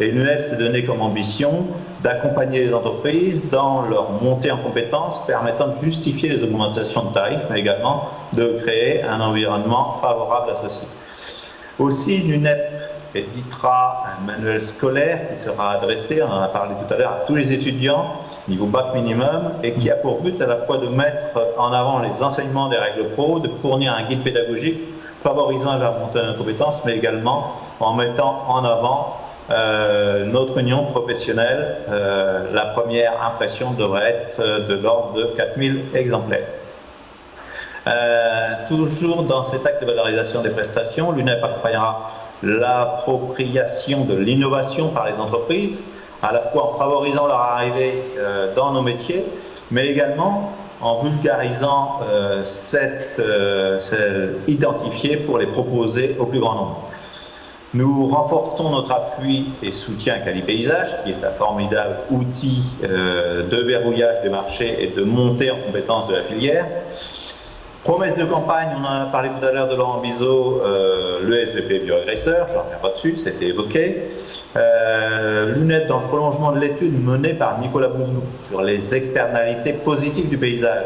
et l'UNEF s'est donné comme ambition d'accompagner les entreprises dans leur montée en compétences permettant de justifier les augmentations de tarifs, mais également de créer un environnement favorable à ceci. Aussi, l'UNEP éditera un manuel scolaire qui sera adressé, on en a parlé tout à l'heure, à tous les étudiants niveau bac minimum, et qui a pour but à la fois de mettre en avant les enseignements des règles pro, de fournir un guide pédagogique favorisant la montée en compétences, mais également en mettant en avant notre union professionnelle. La première impression devrait être de l'ordre de 4000 exemplaires. Toujours dans cet acte de valorisation des prestations, l'UNEP accompagnera l'appropriation de l'innovation par les entreprises, à la fois en favorisant leur arrivée dans nos métiers, mais également en vulgarisant cette identifiée pour les proposer au plus grand nombre. Nous renforçons notre appui et soutien à Quali Paysage, qui est un formidable outil de verrouillage des marchés et de montée en compétences de la filière. Promesse de campagne, on en a parlé tout à l'heure de Laurent Bizot, le SVP bioagresseur, j'en reviens pas dessus, c'était évoqué. L'UNEP, dans le prolongement de l'étude menée par Nicolas Bouzou sur les externalités positives du paysage,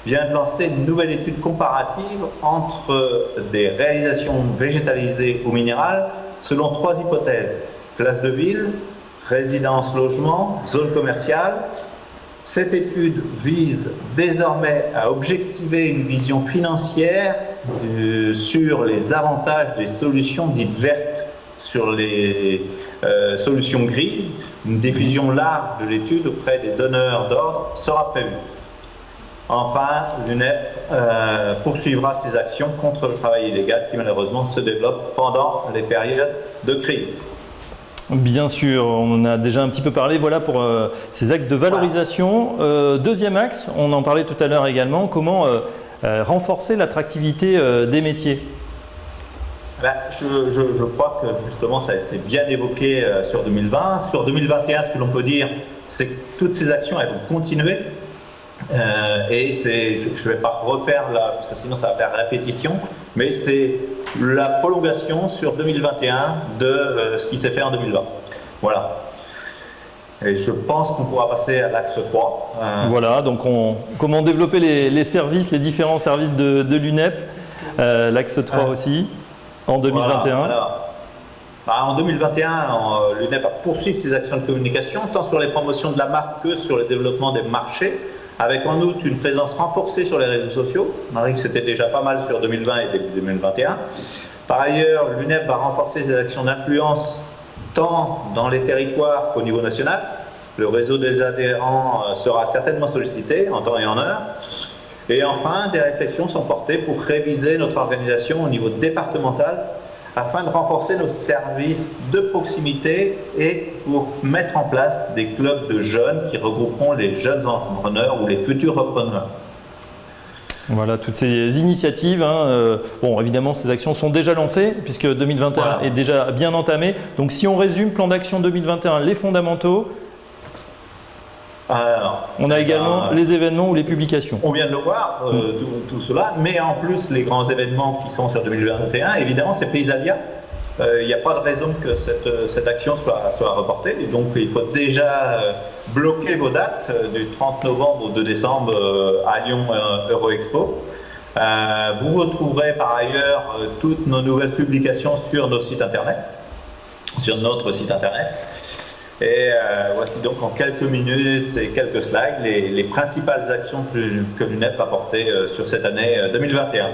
vient de lancer une nouvelle étude comparative entre des réalisations végétalisées ou minérales selon 3 hypothèses: classe de ville, résidence, logement, zone commerciale. Cette étude vise désormais à objectiver une vision financière sur les avantages des solutions dites vertes sur les solutions grises. Une diffusion large de l'étude auprès des donneurs d'ordre sera prévue. Enfin, l'UNEP poursuivra ses actions contre le travail illégal qui malheureusement se développe pendant les périodes de crise. Bien sûr, on en a déjà un petit peu parlé, voilà pour ces axes de valorisation. Deuxième axe, on en parlait tout à l'heure également, comment renforcer l'attractivité des métiers? Je crois que justement ça a été bien évoqué sur 2020. Sur 2021, ce que l'on peut dire, c'est que toutes ces actions elles vont continuer. Et je ne vais pas refaire là, parce que sinon ça va faire répétition, mais c'est la prolongation sur 2021 de ce qui s'est fait en 2020. Voilà. Et je pense qu'on pourra passer à l'axe 3. Voilà, donc comment développer les services, les différents services de l'UNEP, l'axe 3 aussi, en 2021. Voilà. En 2021, l'UNEP va poursuivre ses actions de communication, tant sur les promotions de la marque que sur le développement des marchés, avec en outre une présence renforcée sur les réseaux sociaux. On a vu que c'était déjà pas mal sur 2020 et début 2021. Par ailleurs, l'UNEP va renforcer ses actions d'influence tant dans les territoires qu'au niveau national. Le réseau des adhérents sera certainement sollicité en temps et en heure. Et enfin, des réflexions sont portées pour réviser notre organisation au niveau départemental afin de renforcer nos services de proximité et pour mettre en place des clubs de jeunes qui regrouperont les jeunes entrepreneurs ou les futurs repreneurs. Voilà, toutes ces initiatives. Bon, évidemment, ces actions sont déjà lancées puisque 2021 est déjà bien entamé. Donc, si on résume, plan d'action 2021, les fondamentaux. On a également les événements ou les publications. On vient de le voir, tout cela, mais en plus, les grands événements qui sont sur 2021, évidemment, c'est Paysalia. Il n'y a pas de raison que cette action soit reportée. Et donc, il faut déjà bloquer vos dates du 30 novembre au 2 décembre à Lyon Euroexpo. Vous retrouverez par ailleurs toutes nos nouvelles publications sur notre site internet. Et voici donc en quelques minutes et quelques slides les principales actions que l'UNEP va porter sur cette année 2021.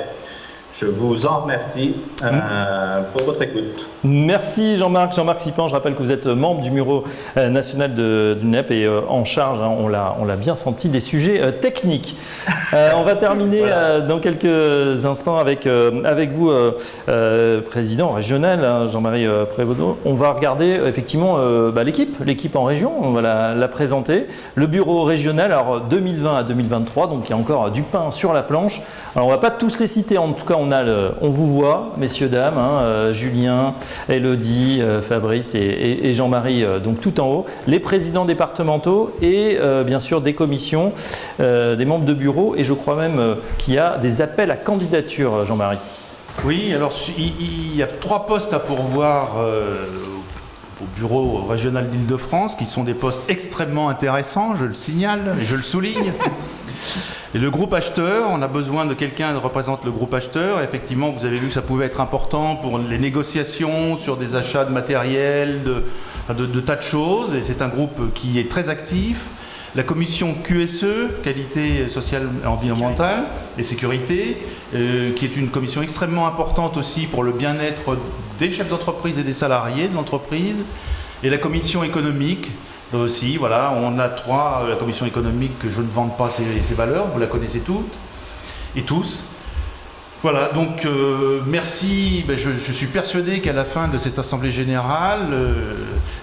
Je vous en remercie pour votre écoute. Merci Jean-Marc Sipan. Je rappelle que vous êtes membre du bureau national de l'UNEP et en charge, on l'a bien senti, des sujets techniques. On va terminer dans quelques instants avec vous, président régional, Jean-Marie Prévost. On va regarder effectivement l'équipe en région, on va la présenter. Le bureau régional, alors 2020 à 2023, donc il y a encore du pain sur la planche. Alors on ne va pas tous les citer, en tout cas on vous voit, messieurs, dames, Julien, Elodie, Fabrice et Jean-Marie, donc tout en haut, les présidents départementaux et bien sûr des commissions, des membres de bureau, et je crois même qu'il y a des appels à candidature, Jean-Marie. Oui, alors il y a 3 postes à pourvoir au bureau régional d'Île-de-France, qui sont des postes extrêmement intéressants, je le signale et je le souligne. Et le groupe acheteur, on a besoin de quelqu'un qui représente le groupe acheteur. Et effectivement, vous avez vu que ça pouvait être important pour les négociations sur des achats de matériel, de tas de choses. Et c'est un groupe qui est très actif. La commission QSE, qualité sociale et environnementale et sécurité, qui est une commission extrêmement importante aussi pour le bien-être des chefs d'entreprise et des salariés de l'entreprise. Et la commission économique, aussi, voilà, on a 3, la commission économique, que je ne vante pas ses valeurs, vous la connaissez toutes et tous. Voilà, donc merci, je suis persuadé qu'à la fin de cette assemblée générale,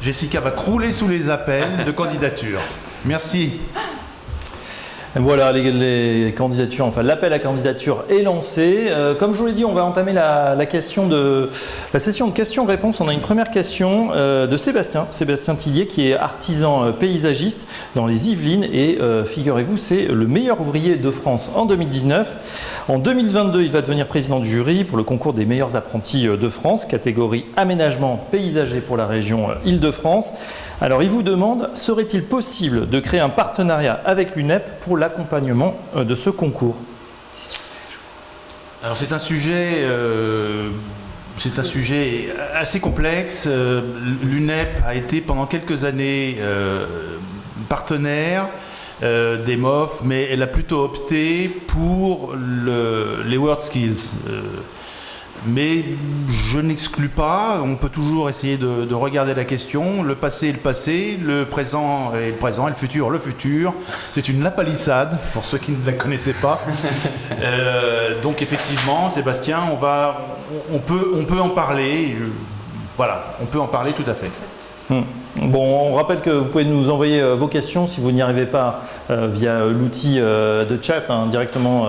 Jessica va crouler sous les appels de candidature. Merci. Voilà, les candidatures, enfin l'appel à candidature est lancé. Comme je vous l'ai dit, on va entamer la session de questions-réponses. On a une première question de Sébastien Tillier, qui est artisan paysagiste dans les Yvelines et figurez-vous, c'est le meilleur ouvrier de France en 2019. En 2022, il va devenir président du jury pour le concours des meilleurs apprentis de France, catégorie aménagement paysager pour la région Île-de-France. Alors, il vous demande, serait-il possible de créer un partenariat avec l'UNEP pour l'accompagnement de ce concours? Alors, c'est un sujet assez complexe. L'UNEP a été pendant quelques années partenaire des MOF, mais elle a plutôt opté pour les WorldSkills. Mais je n'exclus pas, on peut toujours essayer de regarder la question. Le passé est le passé, le présent est le présent et le futur le futur. C'est une lapalissade, pour ceux qui ne la connaissaient pas. Donc effectivement, Sébastien, on peut en parler. Voilà, on peut en parler tout à fait. Bon, on rappelle que vous pouvez nous envoyer vos questions si vous n'y arrivez pas via l'outil de chat directement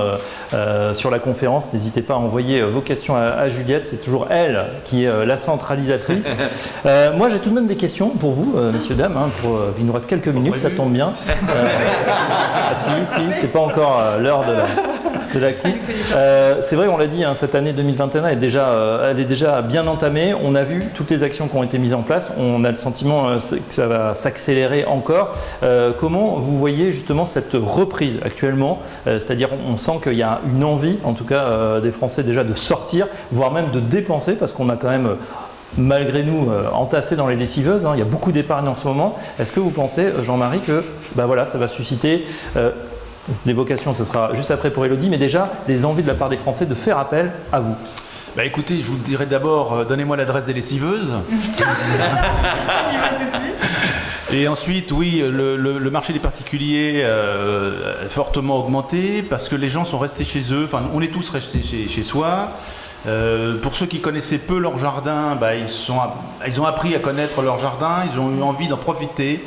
sur la conférence. N'hésitez pas à envoyer vos questions à Juliette, c'est toujours elle qui est la centralisatrice. Moi j'ai tout de même des questions pour vous, messieurs, dames. Il nous reste quelques minutes, ça tombe bien. Si, c'est pas encore l'heure de la coupe. C'est vrai, on l'a dit, cette année 2021 elle est déjà bien entamée. On a vu toutes les actions qui ont été mises en place. On a le sentiment que ça va s'accélérer encore. Comment vous voyez justement cette reprise actuellement? C'est-à-dire on sent qu'il y a une envie, en tout cas des Français déjà, de sortir, voire même de dépenser, parce qu'on a quand même malgré nous entassé dans les lessiveuses. Il y a beaucoup d'épargne en ce moment. Est-ce que vous pensez, Jean-Marie, que ça va susciter des vocations, ce sera juste après pour Élodie, mais déjà des envies de la part des Français de faire appel à vous? Écoutez, je vous dirais d'abord, donnez-moi l'adresse des lessiveuses. Et ensuite, oui, le marché des particuliers a fortement augmenté parce que les gens sont restés chez eux. Enfin, on est tous restés chez soi. Pour ceux qui connaissaient peu leur jardin, ils ont appris à connaître leur jardin, ils ont eu envie d'en profiter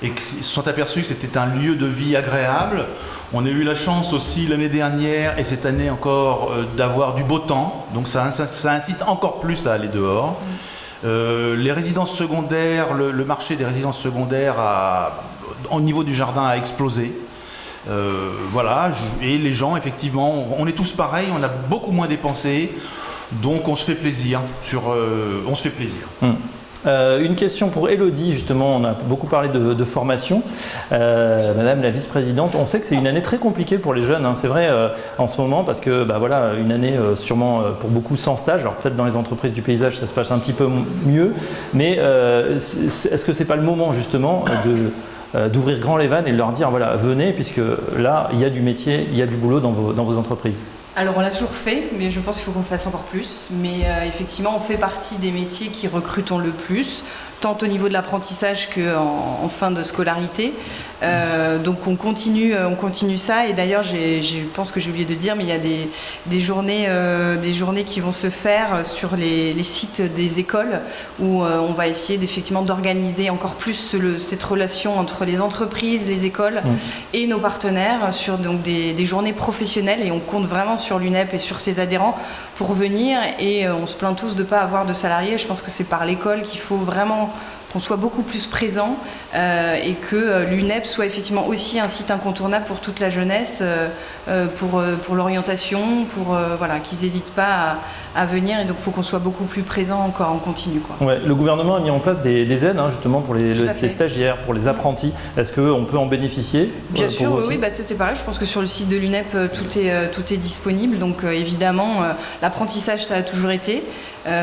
et ils se sont aperçus que c'était un lieu de vie agréable. On a eu la chance aussi l'année dernière et cette année encore d'avoir du beau temps, donc ça incite encore plus à aller dehors. Les résidences secondaires, le marché des résidences secondaires au niveau du jardin a explosé. Et les gens, effectivement, on est tous pareils, on a beaucoup moins dépensé, donc on se fait plaisir. Une question pour Élodie, justement, on a beaucoup parlé de formation. Madame la vice-présidente, on sait que c'est une année très compliquée pour les jeunes, c'est vrai en ce moment, parce que une année sûrement pour beaucoup sans stage. Alors peut-être dans les entreprises du paysage ça se passe un petit peu mieux, mais est-ce que c'est pas le moment justement d'ouvrir grand les vannes et de leur dire venez, puisque là il y a du métier, il y a du boulot dans vos entreprises? Alors on l'a toujours fait, mais je pense qu'il faut qu'on le fasse encore plus. Mais effectivement, on fait partie des métiers qui recrutent le plus, tant au niveau de l'apprentissage qu'en fin de scolarité. Donc on continue ça. Et d'ailleurs, je pense que j'ai oublié de dire, mais il y a des journées qui vont se faire sur les sites des écoles où on va essayer effectivement d'organiser encore plus cette relation entre les entreprises, les écoles et nos partenaires sur donc des journées professionnelles. Et on compte vraiment sur l'UNEP et sur ses adhérents pour venir. Et on se plaint tous de ne pas avoir de salariés. Je pense que c'est par l'école qu'il faut vraiment qu'on soit beaucoup plus présent et que l'UNEP soit effectivement aussi un site incontournable pour toute la jeunesse, pour l'orientation, qu'ils n'hésitent pas à venir. Et donc il faut qu'on soit beaucoup plus présent encore en continu. Ouais, le gouvernement a mis en place des aides justement pour les stagiaires, pour les apprentis. Est-ce qu'on peut en bénéficier? Bien sûr, oui, ça c'est pareil. Je pense que sur le site de l'UNEP, tout est disponible. Donc évidemment, l'apprentissage, ça a toujours été.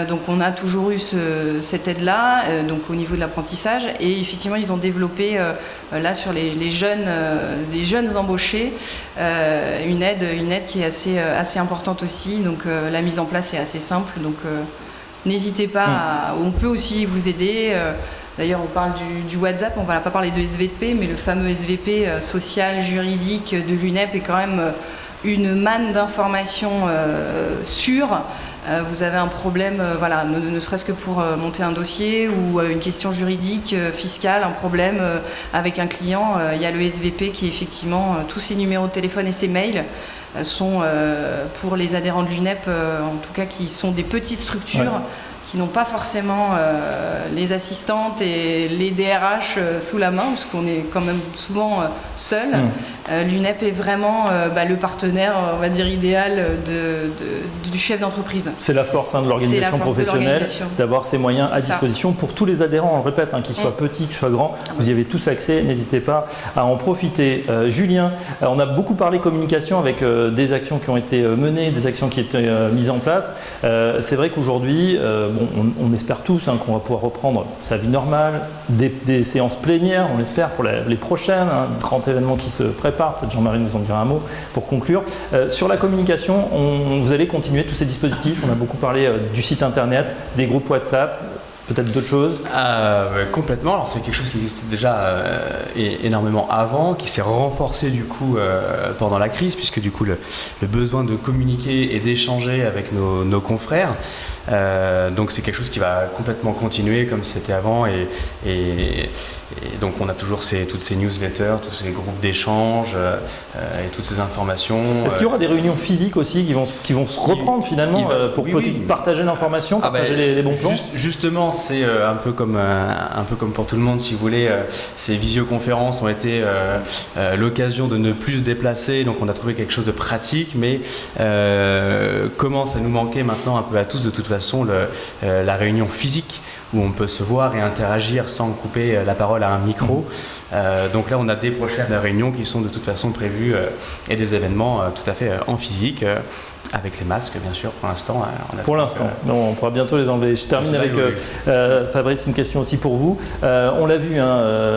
Donc on a toujours eu cette aide-là, donc au niveau de l'apprentissage. Et effectivement, ils ont développé là sur les jeunes embauchés une aide qui est assez importante aussi. Donc la mise en place est assez simple. Donc n'hésitez pas, on peut aussi vous aider. D'ailleurs, on parle du WhatsApp, on ne va pas parler de SVP, mais le fameux SVP social, juridique de l'UNEP est quand même une manne d'informations sûres. Vous avez un problème, ne serait-ce que pour monter un dossier ou une question juridique, fiscale, un problème avec un client, il y a le SVP qui effectivement, tous ses numéros de téléphone et ses mails sont pour les adhérents de l'UNEP, en tout cas qui sont des petites structures. Qui n'ont pas forcément les assistantes et les DRH sous la main, parce qu'on est quand même souvent seul. L'UNEP est vraiment le partenaire, on va dire, idéal du chef d'entreprise. C'est la force de l'organisation professionnelle, d'avoir ces moyens à disposition pour tous les adhérents, on le répète, qu'ils soient petits, qu'ils soient grands. Vous y avez tous accès, n'hésitez pas à en profiter. Julien, on a beaucoup parlé communication avec des actions qui ont été menées, des actions qui étaient mises en place. C'est vrai qu'aujourd'hui, on espère tous qu'on va pouvoir reprendre sa vie normale, des séances plénières, on l'espère pour les prochaines, un grand événement qui se prépare, peut-être Jean-Marie nous en dira un mot pour conclure. Sur la communication, vous allez continuer tous ces dispositifs, on a beaucoup parlé du site internet, des groupes WhatsApp. peut-être d'autres choses? Complètement. Alors c'est quelque chose qui existait déjà énormément avant, qui s'est renforcé du coup pendant la crise, puisque du coup le besoin de communiquer et d'échanger avec nos confrères. Donc c'est quelque chose qui va complètement continuer comme c'était avant et donc on a toujours toutes ces newsletters, tous ces groupes d'échange et toutes ces informations. Est-ce qu'il y aura des réunions physiques aussi qui vont se reprendre finalement pour partager l'information, partager les bons plans? Justement, c'est un peu comme pour tout le monde, si vous voulez. Ces visioconférences ont été l'occasion de ne plus se déplacer, donc on a trouvé quelque chose de pratique, mais commence à nous manquer maintenant un peu à tous de toute façon la réunion physique où on peut se voir et interagir sans couper la parole à un micro. Donc là, on a des prochaines réunions qui sont de toute façon prévues et des événements tout à fait en physique. Avec les masques, bien sûr, pour l'instant. Non, on pourra bientôt les enlever. Je termine avec Fabrice, une question aussi pour vous. On l'a vu,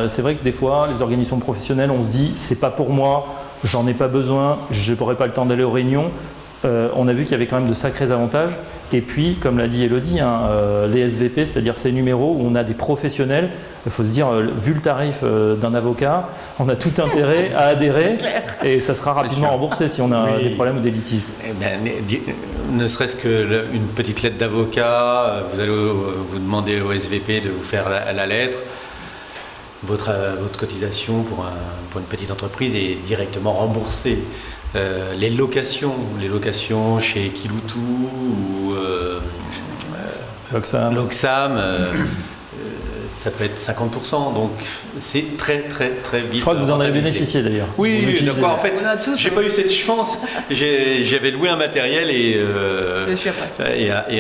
c'est vrai que des fois, les organisations professionnelles, on se dit, c'est pas pour moi, j'en ai pas besoin, je n'aurai pas le temps d'aller aux réunions. On a vu qu'il y avait quand même de sacrés avantages. Et puis, comme l'a dit Elodie, les SVP, c'est-à-dire ces numéros où on a des professionnels, il faut se dire, vu le tarif d'un avocat, on a tout intérêt à adhérer et ça sera rapidement remboursé si on a des problèmes ou des litiges. Ne serait-ce qu'une petite lettre d'avocat, vous allez vous demander au SVP de vous faire la lettre. Votre cotisation pour une petite entreprise est directement remboursée. Les locations chez Kiloutou ou Loxam, ça peut être 50%, donc c'est très très très vite. Je crois que vous en avez bénéficié d'ailleurs. Oui, d'accord. En fait, j'ai pas eu cette chance. J'avais loué un matériel et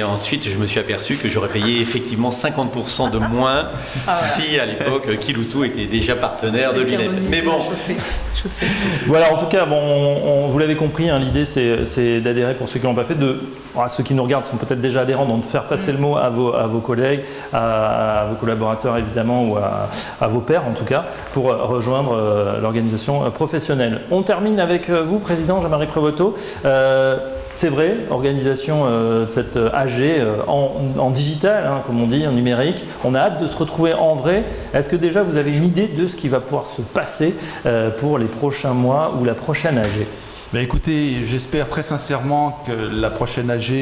ensuite je me suis aperçu que j'aurais payé effectivement 50% de moins si à l'époque Kiloutou était déjà partenaire de l'UNEP. Mais bon. Voilà, en tout cas, vous l'avez compris, l'idée c'est d'adhérer pour ceux qui ne l'ont pas fait. Ceux qui nous regardent sont peut-être déjà adhérents, donc de faire passer le mot à vos collègues, à vos collaborateurs évidemment, ou à vos pairs en tout cas, pour rejoindre l'organisation professionnelle. On termine avec vous, Président Jean-Marie Prévoto. C'est vrai, organisation de cette AG en digital, comme on dit, en numérique. On a hâte de se retrouver en vrai. Est-ce que déjà vous avez une idée de ce qui va pouvoir se passer pour les prochains mois ou la prochaine AG ? Écoutez, j'espère très sincèrement que la prochaine AG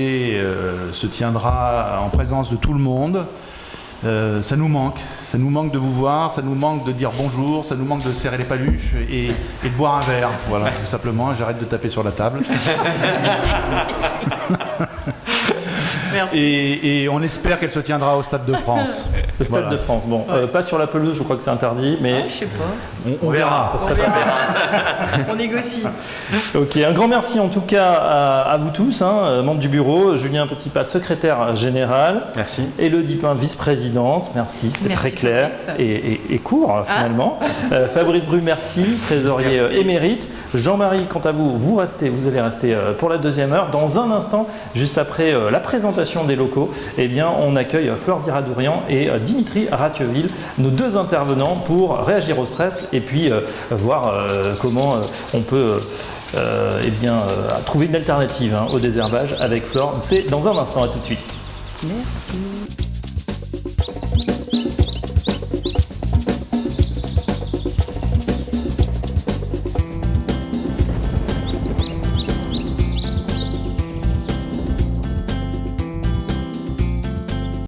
se tiendra en présence de tout le monde. Ça nous manque de vous voir, ça nous manque de dire bonjour, ça nous manque de serrer les paluches et de boire un verre. Voilà, tout simplement, j'arrête de taper sur la table. Et on espère qu'elle se tiendra au Stade de France. Le Stade de France, pas sur la pelouse, je crois que c'est interdit, mais je sais pas. On verra, ça serait pas mal. On négocie. Ok, un grand merci en tout cas à vous tous, membres du bureau, Julien Petitpas, secrétaire général. Merci. Elodie Pain, vice-présidente, merci, c'était très clair et court finalement. Fabrice Bru, merci, trésorier émérite. Jean-Marie, quant à vous, vous allez rester pour la deuxième heure. Dans un instant, juste après la présentation des locaux, on accueille Flore Diradourian et Dimitri Ratieville, nos deux intervenants, pour réagir au stress et puis voir comment on peut trouver une alternative au désherbage avec Flore. C'est dans un instant, à tout de suite. Merci.